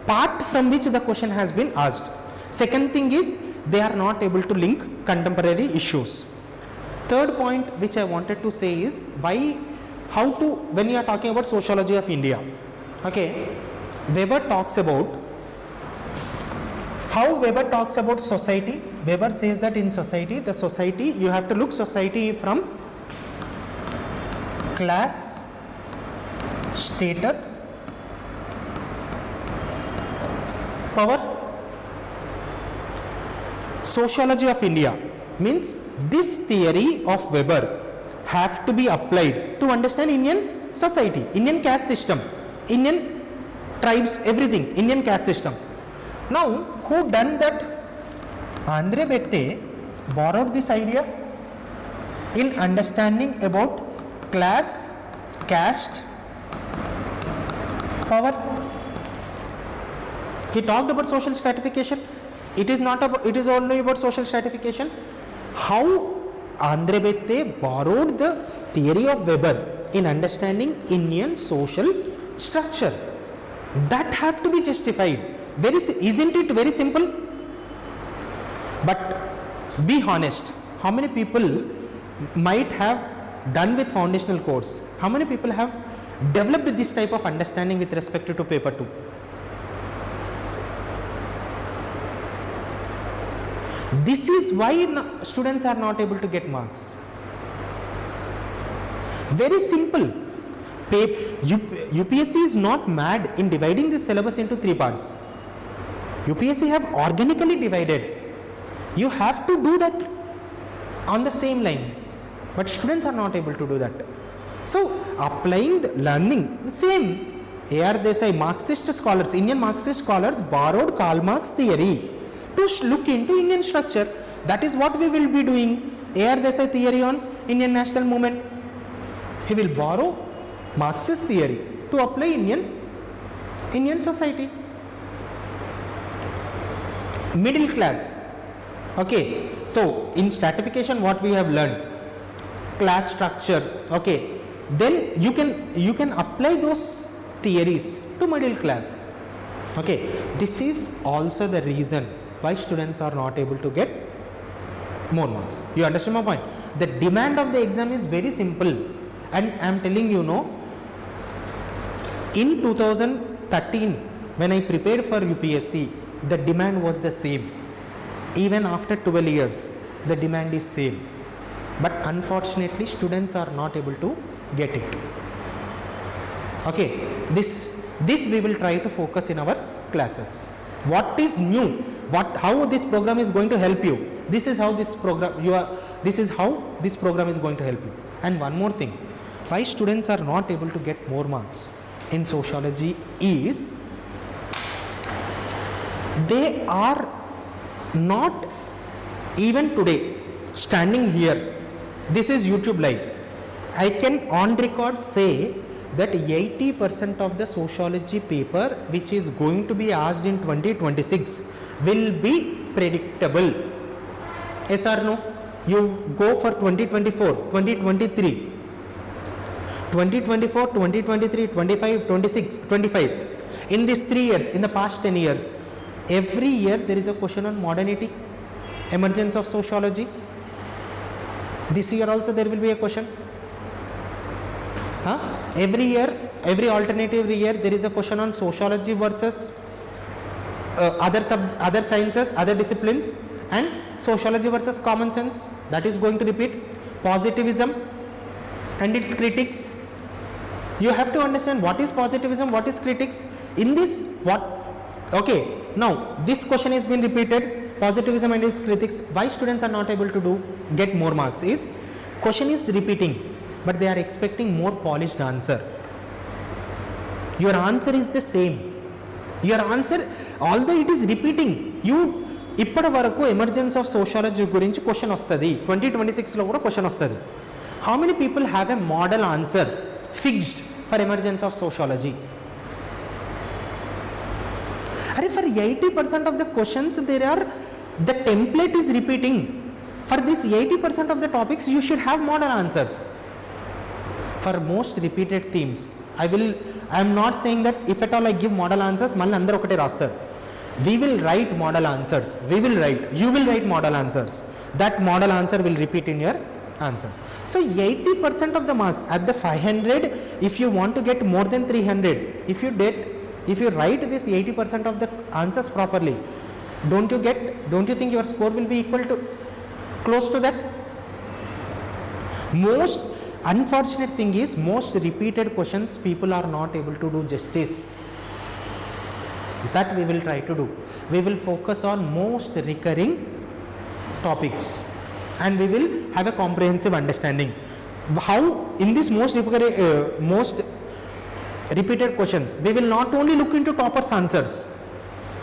part from which the question has been asked. Second thing is, they are not able to link contemporary issues. Third point which I wanted to say is, when you are talking about Sociology of India, okay, Weber talks about society. Weber says that in society, you have to look society from class, status, power. Sociology of India means this theory of Weber have to be applied to understand Indian society, Indian caste system, Indian tribes, everything, Indian caste system. Now, who done that? Andre Bette borrowed this idea in understanding about class, caste, power. He talked about social stratification. It is not about, it is only about social stratification. How Andre Bette borrowed the theory of Weber in understanding Indian social structure. That have to be justified. Isn't it very simple? But be honest, how many people might have done with foundational course? How many people have developed this type of understanding with respect to paper 2? This is why students are not able to get marks. Very simple. UPSC is not mad in dividing the syllabus into 3 parts. UPSC have organically divided. You have to do that on the same lines, but students are not able to do that. So applying the learning, same. A.R. Desai, Marxist scholars, Indian Marxist scholars borrowed Karl Marx theory to look into Indian structure. That is what we will be doing. A.R. Desai theory on Indian national movement. He will borrow Marxist theory to apply Indian society. Middle class. Okay, so in stratification what we have learned, class structure. Okay, then you can apply those theories to middle class. Okay, this is also the reason why students are not able to get more marks. You understand my point? The demand of the exam is very simple, and I am telling you, in 2013 when I prepared for UPSC, the demand was the same. Even after 12 years, the demand is same. But unfortunately, students are not able to get it. Okay, this we will try to focus in our classes. What is new? How this program is going to help you? This is how this program is going to help you. And one more thing, why students are not able to get more marks in sociology is they are not even today standing here. This is YouTube live. I can on record say that 80% of the sociology paper which is going to be asked in 2026 will be predictable. Yes or no? You go for 2024, 2023, 2024, 2023, 25, 26, 25. In these 3 years, in the past 10 years, every year there is a question on modernity, emergence of sociology. This year also there will be a question. Every year, every alternative year there is a question on sociology versus other sciences, other disciplines, and sociology versus common sense. That is going to repeat. Positivism and its critics. You have to understand what is positivism, what is critics. In this, okay, now this question has been repeated, positivism and its critics. Why students are not able to get more marks is, question is repeating, but they are expecting more polished answer. Your answer is the same. Your answer, although it is repeating, you ఇప్పటి వరకు emergence of sociology గురించి question వస్తుంది, 2026లో కూడా question వస్తుంది. How many people have a model answer fixed for emergence of sociology? అరే for 80% of the questions the template is repeating. For this 80% of the topics you should have model answers. For most repeated themes, I am not saying that if at all I give model answers మళ్ళీ అందరూ ఒకటే రాస్తారు. We will write model answers. You will write model answers. That model answer will repeat in your answer. So 80% of the marks at the 500, if you want to get more than 300, if you write this 80% of the answers properly, don't you think your score will be equal to close to that? Most unfortunate thing is, most repeated questions people are not able to do justice. That we will try to do. We will focus on most recurring topics and we will have a comprehensive understanding. How in this most repeated questions, we will not only look into toppers answers,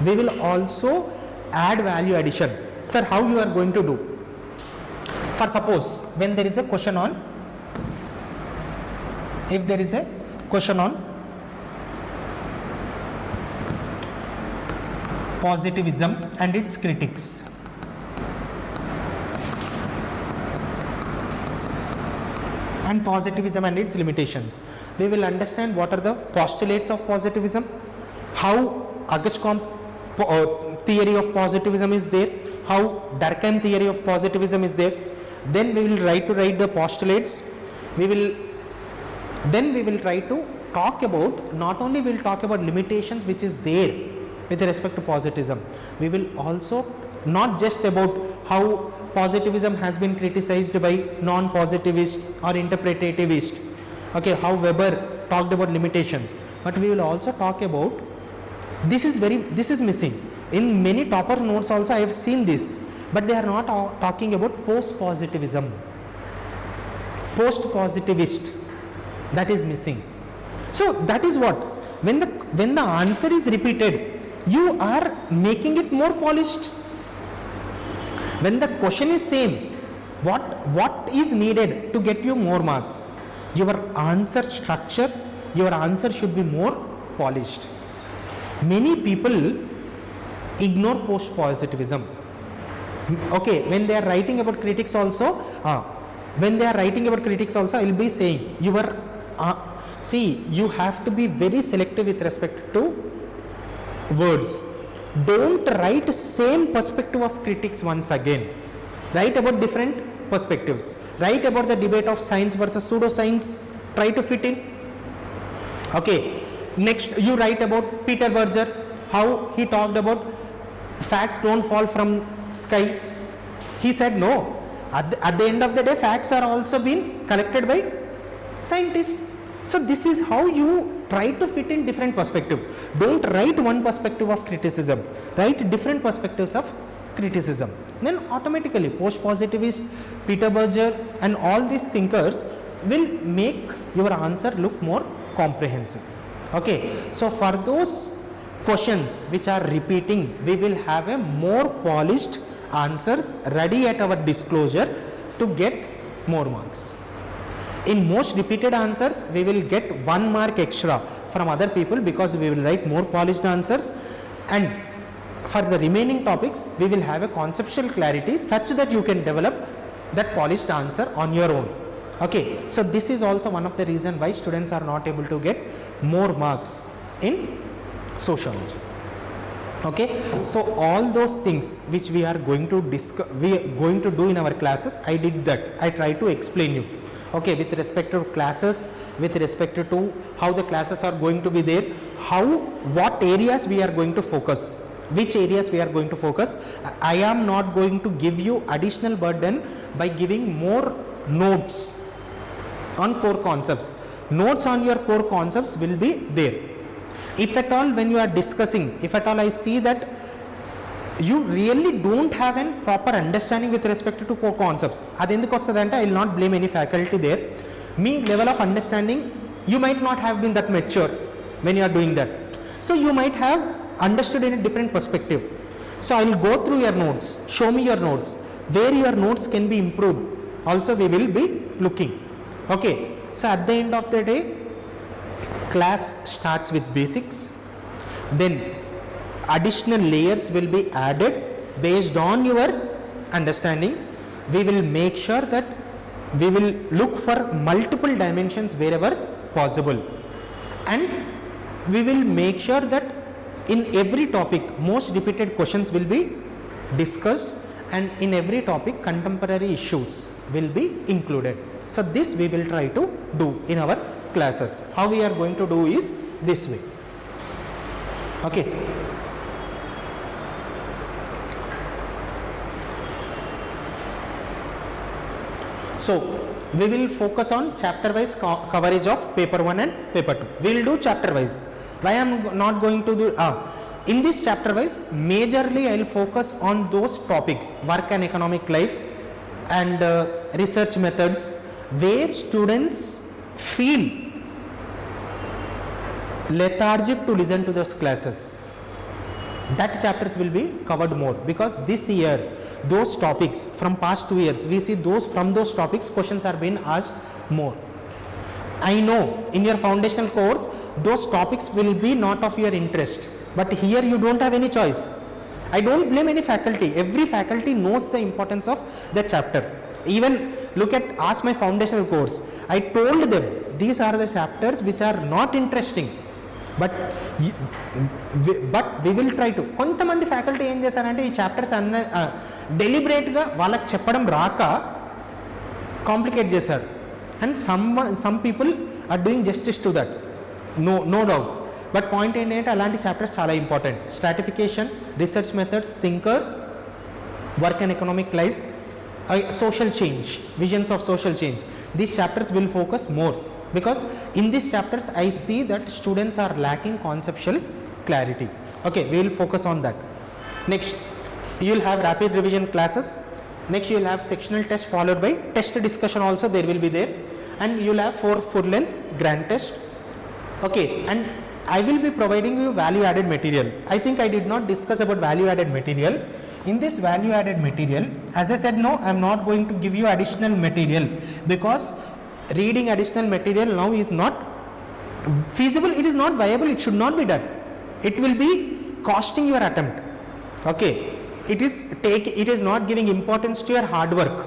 we will also add value addition. Sir, how you are going to do? For suppose when there is a question on, if there is a question on positivism and its critics, and positivism and its limitations, we will understand what are the postulates of positivism, how August-Comte theory of positivism is there, how Durkheim theory of positivism is there. Then we will write the postulates. Then we will try to talk about, not only we will talk about limitations which is there with respect to positivism, we will also not just about how positivism has been criticized by non-positivist or interpretativist, okay, how Weber talked about limitations, but we will also talk about, this is missing in many topper notes also. I have seen this, but they are not talking about post-positivism, post-positivist, that is missing. So that is what, when the answer is repeated, you are making it more polished. When the question is same, what is needed to get you more marks? Your answer structure, your answer should be more polished. Many people ignore post-positivism. Okay, when they are writing about critics also, I will be saying, you have to be very selective with respect to words. Don't write same perspective of critics once again. Write about different perspectives. Write about the debate of science versus pseudoscience. Try to fit in. Okay. Next, you write about Peter Berger, how he talked about facts don't fall from sky. He said no. At the end of the day, facts are also being collected by scientists. So this is how you try to fit in different perspective. Don't write one perspective of criticism. Write different perspectives of criticism. Then automatically post-positivist, Peter Berger and all these thinkers will make your answer look more comprehensive. Okay. So for those questions which are repeating, we will have a more polished answers ready at our disclosure to get more marks. In most repeated answers, we will get 1 mark extra from other people because we will write more polished answers, and for the remaining topics, we will have a conceptual clarity such that you can develop that polished answer on your own. Okay, so this is also one of the reasons why students are not able to get more marks in sociology. Okay, so all those things which we are going to do in our classes, I did that. I try to explain you. Okay, with respect to classes, with respect to how the classes are going to be there, what areas we are going to focus, which areas we are going to focus. I am not going to give you additional burden by giving more notes on core concepts. Notes on your core concepts will be there. If at all when you are discussing, if at all I see that you really don't have a proper understanding with respect to core concepts, I will not blame any faculty there. Me level of understanding, you might not have been that mature when you are doing that. So you might have understood in a different perspective. So I will go through your notes, show me your notes, where your notes can be improved. Also we will be looking. Okay, so at the end of the day, class starts with basics, then additional layers will be added based on your understanding. We will make sure that we will look for multiple dimensions wherever possible, and we will make sure that in every topic most repeated questions will be discussed, and in every topic contemporary issues will be included. So this we will try to do in our classes. How we are going to do is this way. Okay. So we will focus on chapter wise coverage of paper 1 and paper 2. We will do chapter wise. Why I am not going to do in this chapter wise, majorly I will focus on those topics, work and economic life and research methods, where students feel lethargic to listen to those classes. That chapters will be covered more, because this year those topics from past 2 years, we see those from those topics questions are being asked more. I know in your foundational course those topics will be not of your interest, but here you don't have any choice. I don't blame any faculty. Every faculty knows the importance of the chapter. Even ask my foundational course. I told them these are the chapters which are not interesting, but we will try to. కొంతమంది faculty ఏం చేశారంటే ఈ chapters అన్న డెలిబరేట్గా వాళ్ళకి చెప్పడం రాక complicate చేశారు. And some people are doing justice to that, no doubt. But point ఏంటంటే అలాంటి చాప్టర్స్ చాలా important. Stratification, research methods, thinkers, work and economic life, social change, visions of social change. These chapters will focus more, because in these chapters I see that students are lacking conceptual clarity. Okay, we will focus on that. Next, you will have rapid revision classes. Next, you will have sectional test followed by test discussion also there will be there, and you will have 4 full length grand test. Okay, and I will be providing you value added material. I think I did not discuss about value added material. In this value added material, as I said, no, I am not going to give you additional material, because reading additional material now is not feasible, it is not viable, it should not be done. It will be costing your attempt. Okay, it is not giving importance to your hard work,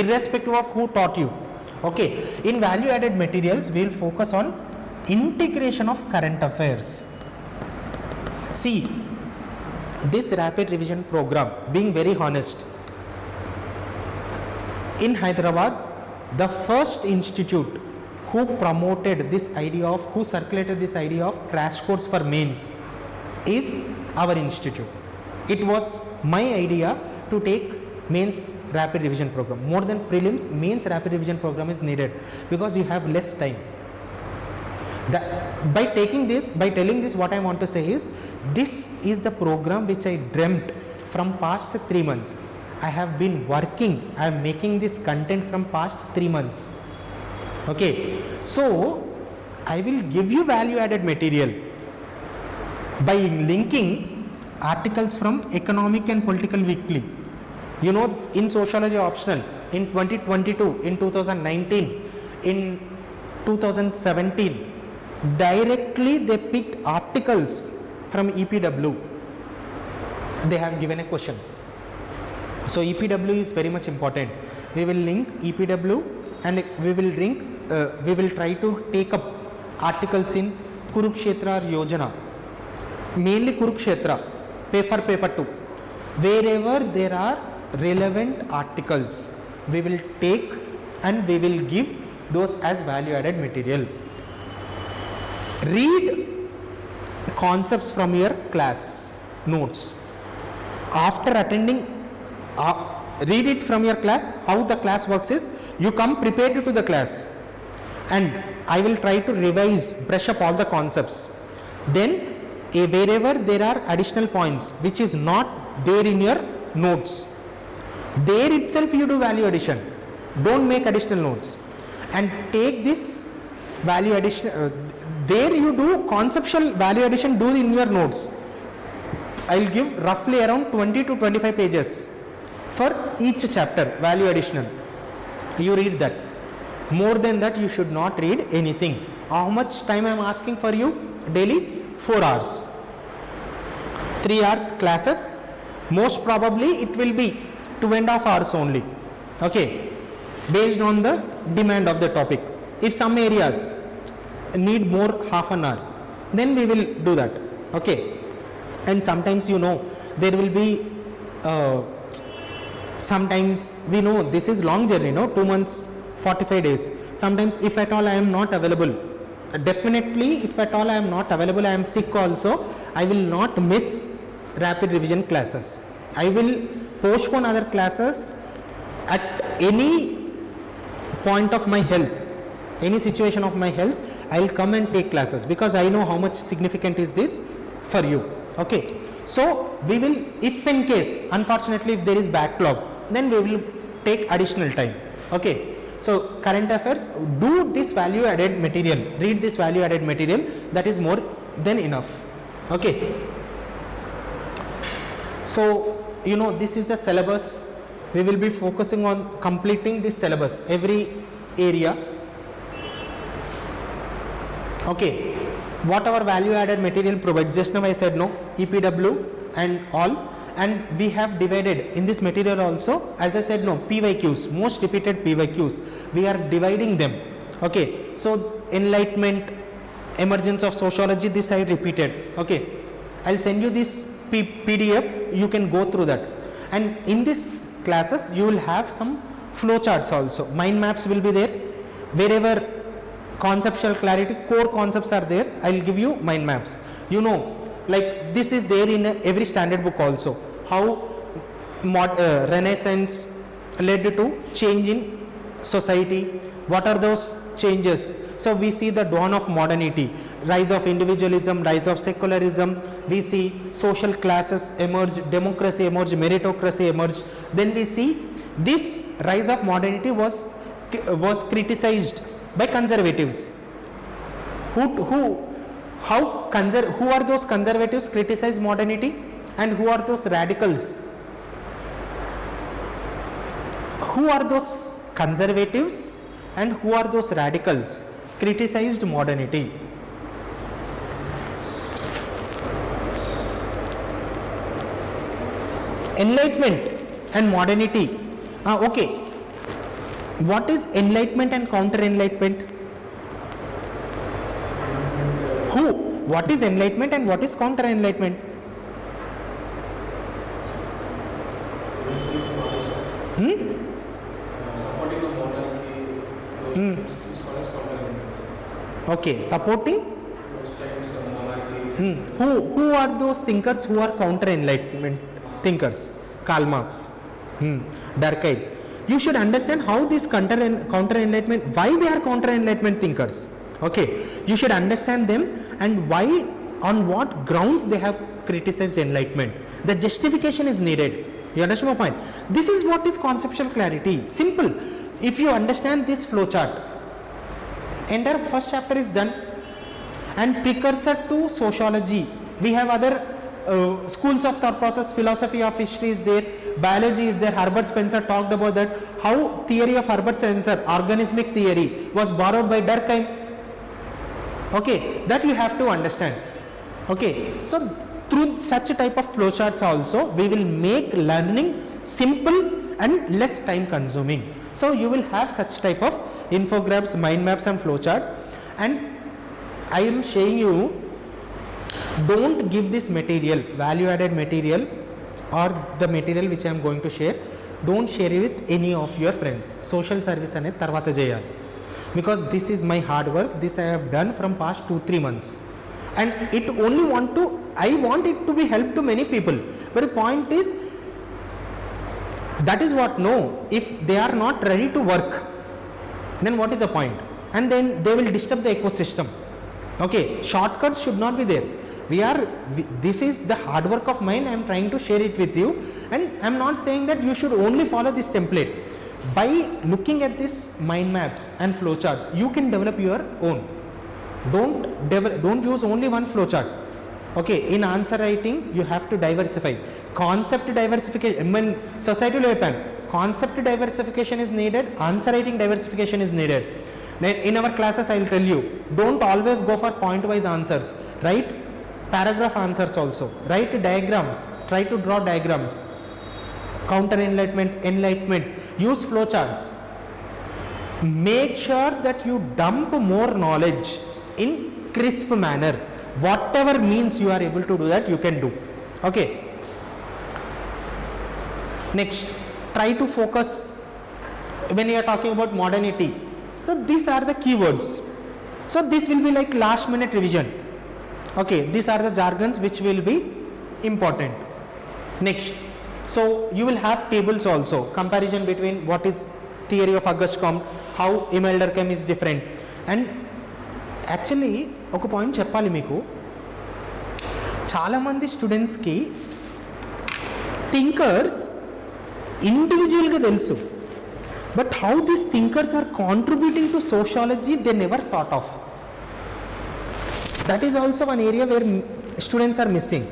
irrespective of who taught you. Okay, in value added materials we will focus on integration of current affairs. See, this rapid revision program, being very honest, in Hyderabad, the first institute who promoted this idea of, who circulated this idea of crash course for mains is our institute. It was my idea to take mains rapid revision program. More than prelims, mains rapid revision program is needed, because you have less time. By telling this, what I want to say is, this is the program which I dreamt from past 3 months. I have been working, I am making this content from past 3 months. Okay, so I will give you value added material by linking articles from Economic and Political Weekly. You know, in Sociology Optional, in 2022, in 2019, in 2017, directly they picked articles from EPW. They have given a question. So EPW is very much important. We will link EPW, and we will try to take up articles in Kurukshetra or Yojana, mainly Kurukshetra, for paper 2. Wherever there are relevant articles, we will take and we will give those as value added material. Read concepts from your class notes. After attending, read it from your class. How the class works is, you come prepared to the class, and I will try to revise, brush up all the concepts. Then wherever there are additional points which is not there in your notes, there itself you do value addition. Don't make additional notes, and take this value addition. There you do conceptual value addition, do in your notes. I will give roughly around 20 to 25 pages for each chapter, value additional. You read that. More than that you should not read anything. How much time I am asking for you daily? 4 hours. 3 hours classes. Most probably it will be 2.5 hours only. Okay, based on the demand of the topic. If some areas need more, half an hour, then we will do that. Okay, and sometimes, you know, there will be sometimes, we know this is long journey, no, 2 months, 45 days. Sometimes if at all I am not available, definitely if at all I am not available, I am sick also, I will not miss rapid revision classes. I will postpone other classes at any point of my health, any situation of my health. I will come and take classes, because I know how much significant is this for you. Okay, so we will, if in case unfortunately if there is backlog, then we will take additional time. Okay, so current affairs, do this value added material, read this value added material, that is more then enough. Okay. So, you know, this is the syllabus. We will be focusing on completing this syllabus, every area. Okay. What our value added material provides, just now I said no, EPW and all, and we have divided in this material also, as I said no, PYQs, most repeated PYQs, we are dividing them. Okay. So, enlightenment, emergence of sociology, this I repeated. Okay. I'll send you this PDF, you can go through that. And in this classes, you will have some flowcharts also. Mind maps will be there. Wherever conceptual clarity, core concepts are there, I will give you mind maps. You know, like this is there in every standard book also. How Renaissance led to change in society. What are those changes? So we see the dawn of modernity, rise of individualism, rise of secularism. We see social classes emerge, democracy emerge, meritocracy emerge. Then we see this rise of modernity was criticized by conservatives. Who are those conservatives criticize modernity, and who are those radicals? Who are those conservatives and who are those radicals criticized modernity? Enlightenment and modernity. Okay. What is enlightenment and counter enlightenment? Who? What is enlightenment and what is counter enlightenment? Supporting the monarchy, those called as counter enlightenment. Okay, supporting Those times monarchy. Who are those thinkers who are counter enlightenment thinkers? Karl Marx, Durkheim. You should understand how these counter enlightenment, why they are counter enlightenment thinkers. Okay, you should understand them and why, on what grounds they have criticized enlightenment. The justification is needed. You understand my point? This is what is conceptual clarity. Simple. If you understand this flowchart, entire first chapter is done. And precursor to sociology, we have other schools of thought process, philosophy of history is there, biology is there. Herbert Spencer talked about that, how theory of Herbert Spencer, organismic theory, was borrowed by Durkheim. Okay, that you have to understand. Okay, so through such a type of flowcharts also, we will make learning simple and less time consuming. So you will have such type of infographics, mind maps and flowcharts. And I am saying you, don't give this material, value added material or the material which I am going to share, don't share it with any of your friends. Social service అనేది తర్వాత చేయాలి. Because this is my hard work, this I have done from past 2-3 months. And it only I want it to be help to many people. But the point is, that is what, no, if they are not ready to work, then what is the point? And then they will disturb the ecosystem. Okay, shortcuts should not be there. This is the hard work of mine, I am trying to share it with you, and I am not saying that you should only follow this template. By looking at this mind maps and flowcharts, you can develop your own. Don't use only one flowchart. Okay, in answer writing, you have to diversify. Concept diversification, when society concept diversification is needed, answer writing diversification is needed. In our classes, I will tell you, don't always go for point-wise answers. Write paragraph answers also. Write diagrams. Try to draw diagrams. Counter enlightenment, enlightenment. Use flowcharts. Make sure that you dump more knowledge in crisp manner. Whatever means you are able to do that, you can do. Okay. Next, try to focus when you are talking about modernity. So these are the keywords. So this will be like last minute revision. Okay, these are the jargons which will be important. Next, so you will have tables also, comparison between what is theory of Auguste Comte, how Emile Durkheim is different. And actually ఒక point చెప్పాలి మీకు, చాలామంది స్టూడెంట్స్కి thinkers ఇండివిజువల్గా తెలుసు, but how these thinkers are contributing to sociology they never thought of. That is also one area where students are missing.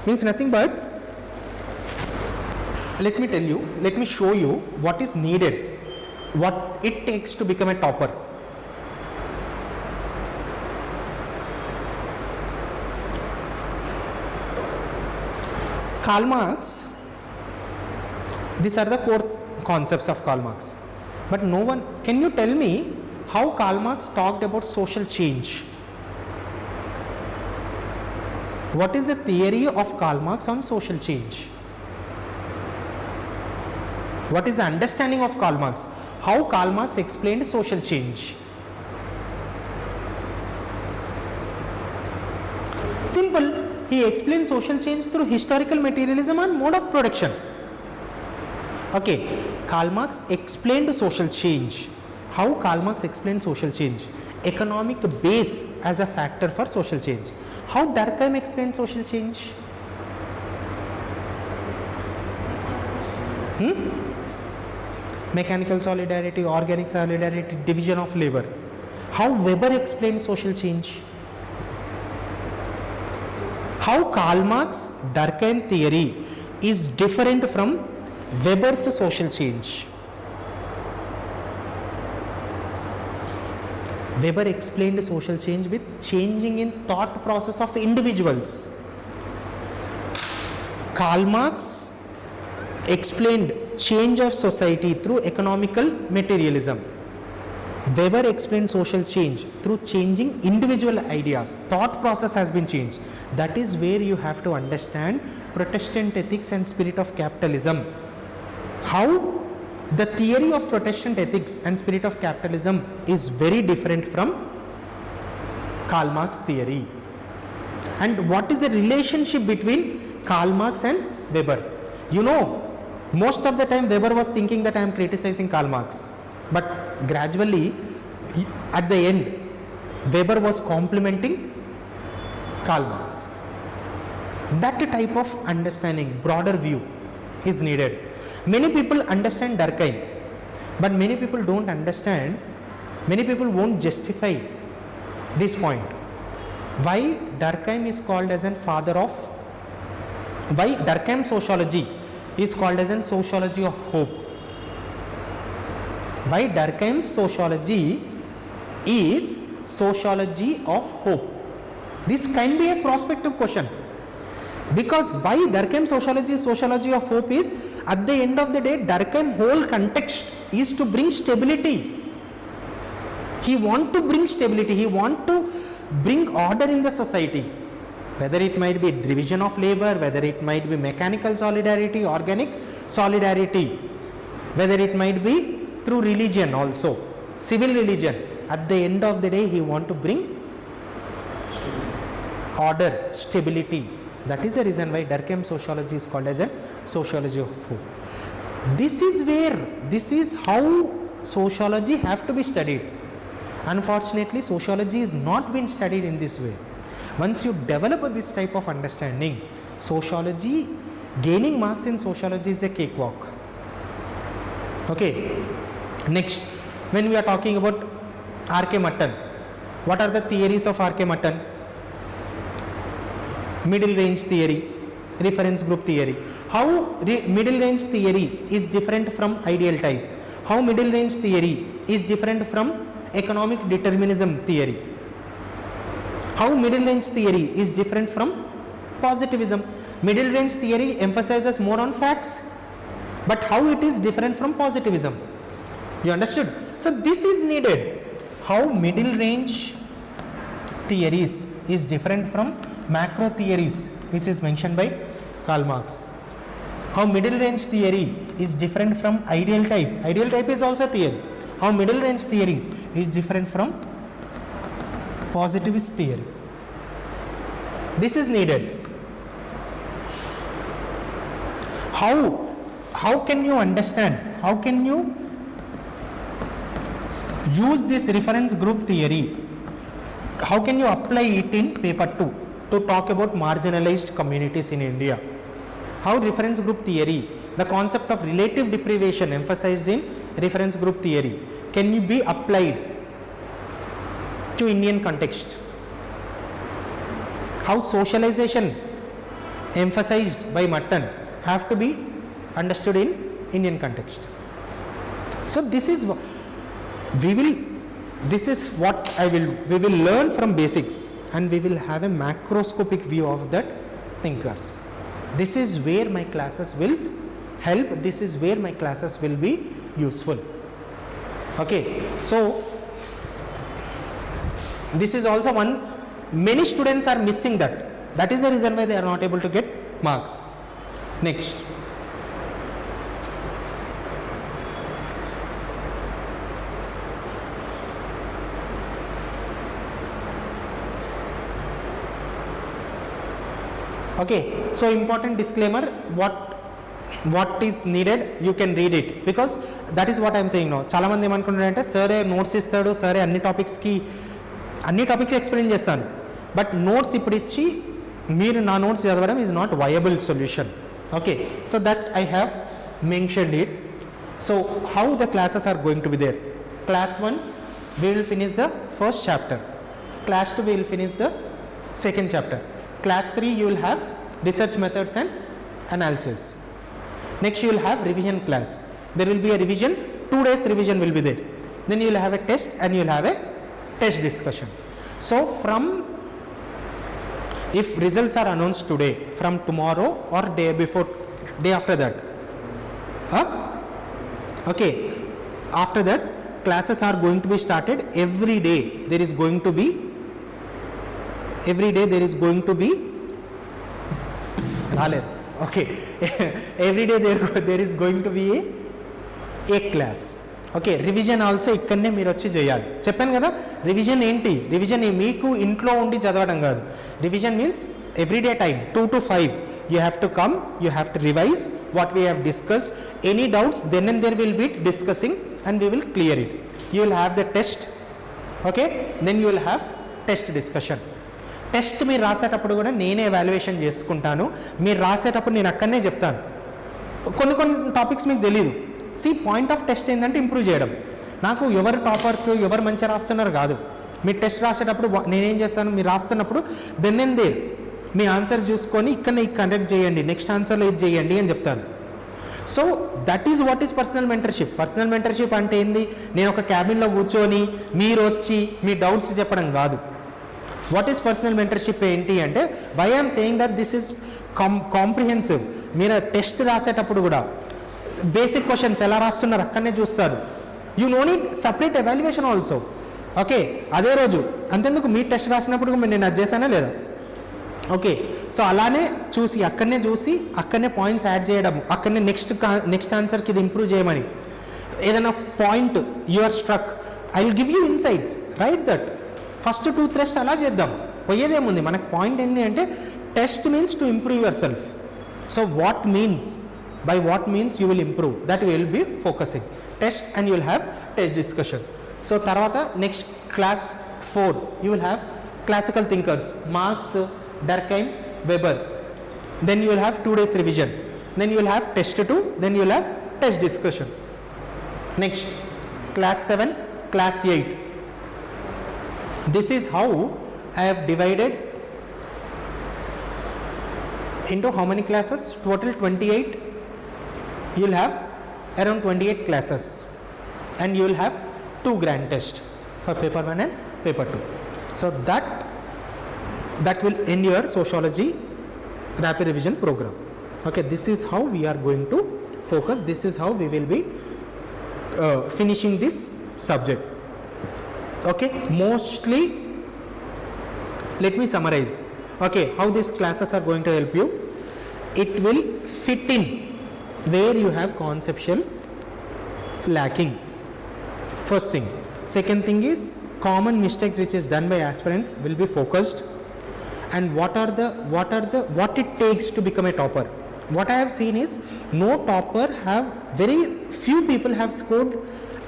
Means nothing but, let me show you what is needed, what it takes to become a topper. Karl Marx, these are the core concepts of Karl Marx. But no one, can you tell me how Karl Marx talked about social change? What is the theory of Karl Marx on social change? What is the understanding of Karl Marx? How Karl Marx explained social change? Simple. He explained social change through historical materialism and mode of production. Okay, Karl Marx explained social change. How Karl Marx explained social change? Economic base as a factor for social change. How Durkheim explained social change? Mechanical solidarity, organic solidarity, division of labor. How Weber explained social change? How Karl Marx Durkheim theory is different from Weber's social change? Weber explained social change with changing in thought process of individuals. Karl Marx explained change of society through economical materialism. Weber explained social change through changing individual ideas. Thought process has been changed. That is where you have to understand Protestant ethics and spirit of capitalism. How the theory of Protestant ethics and spirit of capitalism is very different from Karl Marx theory. And what is the relationship between Karl Marx and Weber? You know, most of the time Weber was thinking that I am criticizing Karl Marx. But gradually, at the end, Weber was complimenting Karl Marx. That type of understanding, broader view is needed. Many people understand Durkheim, but many people don't understand, many people won't justify this point. Why Durkheim is called as a father of, why Durkheim sociology is called as a sociology of hope? Why Durkheim's sociology is sociology of hope? This can be a prospective question. Because why Durkheim sociology is sociology of hope is, at the end of the day, Durkheim whole context is to bring stability. He want to bring stability. He want to bring order in the society. Whether it might be division of labor, whether it might be mechanical solidarity, organic solidarity, whether it might be through religion also, civil religion. At the end of the day, he want to bring order, stability. That is the reason why Durkheim sociology is called as a sociology of hope. This is how sociology have to be studied. Unfortunately, sociology is not been studied in this way. Once you develop this type of understanding, sociology, gaining marks in sociology is a cakewalk. Okay. Next, when we are talking about R.K. Mutton, what are the theories of R.K. Mutton? Middle range theory, reference group theory. How middle range theory is different from ideal type? How middle range theory is different from economic determinism theory? How middle range theory is different from positivism? Middle range theory emphasizes more on facts, but how it is different from positivism? You understood? So this is needed. How middle range theories is different from macro theories, which is mentioned by Karl Marx. How middle range theory is different from ideal type. Ideal type is also theory. How middle range theory is different from positivist theory. This is needed. How can you understand? How can you use this reference group theory? How can you apply it in paper 2 to talk about marginalized communities in India? How reference group theory, the concept of relative deprivation emphasized in reference group theory, can be applied to Indian context? how socialization emphasized by Mutton have to be understood in Indian context. So this is what we will learn from basics, and we will have a macroscopic view of that thinkers. This is where my classes will help, this is where my classes will be useful. Okay, so this is also one, many students are missing that. That is the reason why they are not able to get marks. Next. Okay, so important disclaimer, what is needed, you can read it, because that is what I am saying now. Chala mandi emanuntunnarante sir notes istadu, sir anni topics explain chestanu, but notes ippudu ichi meer na notes chadavadam is not viable solution. Okay, so that I have mentioned it. So how the classes are going to be there? Class 1 we will finish the first chapter, class 2 we will finish the second chapter, class 3 you will have research methods and analysis. Next you will have revision class. There will be a revision, 2 days revision will be there. Then you will have a test and you will have a test discussion. So from, if results are announced today, from tomorrow or day before, day after that, okay, after that classes are going to be started. Every day there is going to be okay every day there is going to be a class. Okay, revision also ఇక్కడనే మీరు వచ్చి చేయాలి. చెప్పాను కదా, revision ఏంటి, revision మీకు ఇంట్లో ఉండి చదవడం కాదు. Revision means everyday time 2 to 5 you have to come, you have to revise what we have discussed. Any doubts, then and there will be discussing and we will clear it. You will have the test, okay, then you will have test discussion. Test మీరు రాసేటప్పుడు కూడా నేనే evaluation చేసుకుంటాను. మీరు రాసేటప్పుడు నేను అక్కడనే చెప్తాను. కొన్ని టాపిక్స్ మీకు తెలియదు. పాయింట్ ఆఫ్ టెస్ట్ ఏంటంటే ఇంప్రూవ్ చేయడం. నాకు ఎవరు టాపర్స్ ఎవరు మంచిగా రాస్తున్నారు కాదు. మీరు టెస్ట్ రాసేటప్పుడు నేనేం చేస్తాను, మీరు రాస్తున్నప్పుడు దెన్ అండ్ దేర్ మీ ఆన్సర్స్ చూసుకొని ఇక్కడనే కండక్ట్ చేయండి, నెక్స్ట్ ఆన్సర్లో ఇది చేయండి అని చెప్తాను. So that is what is personal mentorship. Personal mentorship అంటే ఏంది, నేను ఒక క్యాబిన్లో కూర్చొని మీరు వచ్చి మీ డౌట్స్ చెప్పడం కాదు. వాట్ ఈస్ పర్సనల్ మెంటర్షిప్ ఏంటి అంటే, why I'm saying that this is comprehensive. మీరు టెస్ట్ రాసేటప్పుడు కూడా బేసిక్ క్వశ్చన్స్ ఎలా రాస్తున్నారు అక్కడనే చూస్తారు. You no need separate evaluation also. Okay, అదే రోజు అంతెందుకు మీ టెస్ట్ రాసినప్పుడు నేను అది చేశానా లేదా, ఓకే. సో అలానే చూసి అక్కడనే పాయింట్స్ యాడ్ చేయడం, అక్కడనే నెక్స్ట్ ఆన్సర్కి ఇది ఇంప్రూవ్ చేయమని. ఏదైనా point you are struck, I will give you insights, right that. First 2 test అలా చేద్దాం, పోయేదేముంది. మనకు పాయింట్ ఏంటి అంటే, test means to improve yourself. So what means, by what means you will improve, that we will be focusing. Test and you will have test discussion. So tarvata next class 4 you will have classical thinkers, Marx, Durkheim, Weber. Then you will have 2 days revision, then you will have test 2, then you will have test discussion. Next class 7, class 8. This is how I have divided into how many classes, total 28. You will have around 28 classes and you will have 2 grand tests for paper 1 and paper 2. So that will end your sociology rapid revision program. Okay, this is how we are going to focus, this is how we will be finishing this subject. Okay, mostly let me summarize. Okay, how these classes are going to help you. It will fit in where you have conceptual lacking, first thing. Second thing is, common mistakes which is done by aspirants will be focused, and what it takes to become a topper. What I have seen is, no topper have, very few people have scored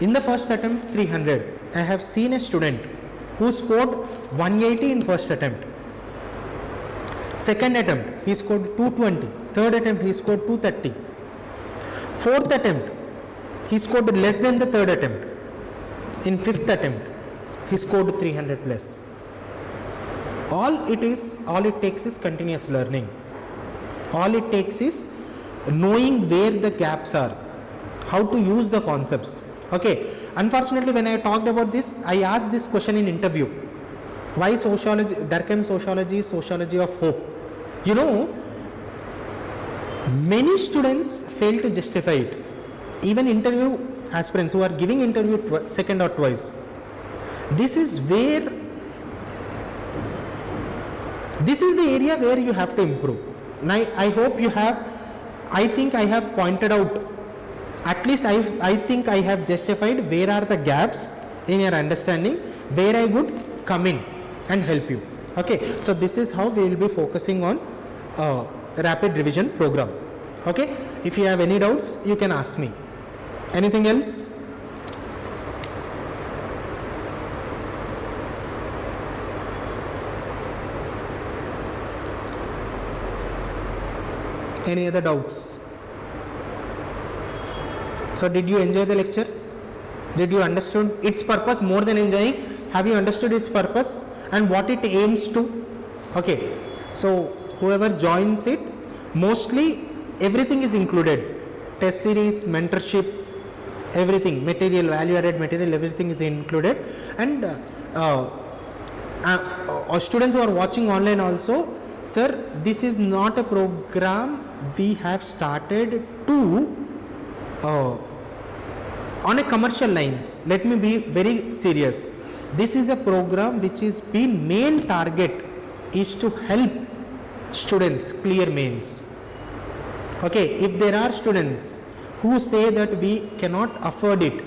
in the first attempt 300. I have seen a student who scored 180 in first attempt. Second attempt he scored 220. Third attempt he scored 230. Fourth attempt he scored less than the third attempt. In fifth attempt he scored 300 plus. all it takes is continuous learning. All it takes is knowing where the gaps are, how to use the concepts. Okay, unfortunately when I talked about this, I asked this question in interview: why sociology, Durkheim sociology is sociology of hope? You know, many students fail to justify it. Even interview aspirants who are giving interview second or twice, this is the area where you have to improve. Now I hope you have, I think I have pointed out, at least I think I have justified where are the gaps in your understanding, where I would come in and help you. Okay, so this is how we will be focusing on rapid revision program. Okay, if you have any doubts you can ask me. Anything else? Any other doubts? So did you enjoy the lecture? Did you understand its purpose? More than enjoying, have you understood its purpose and what it aims to? Okay, so whoever joins it, mostly everything is included: test series, mentorship, everything, material, value added material, everything is included. And students who are watching online also, sir, this is not a program we have started to on a commercial lines. Let me be very serious. This is a program which is been main target is to help students clear mains. Okay, if there are students who say that we cannot afford it,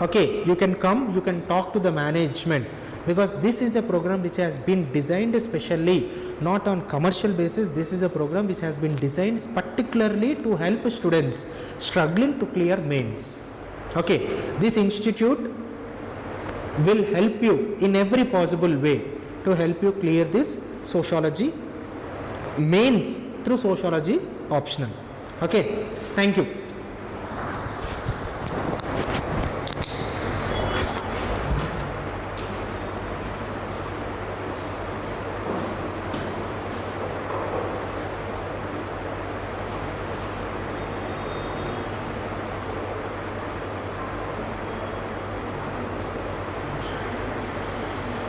okay, you can come, you can talk to the management, because this is a program which has been designed especially not on commercial basis. This is a program which has been designed particularly to help students struggling to clear mains. Okay, this institute will help you in every possible way to help you clear this sociology mains through sociology optional. Okay, thank you.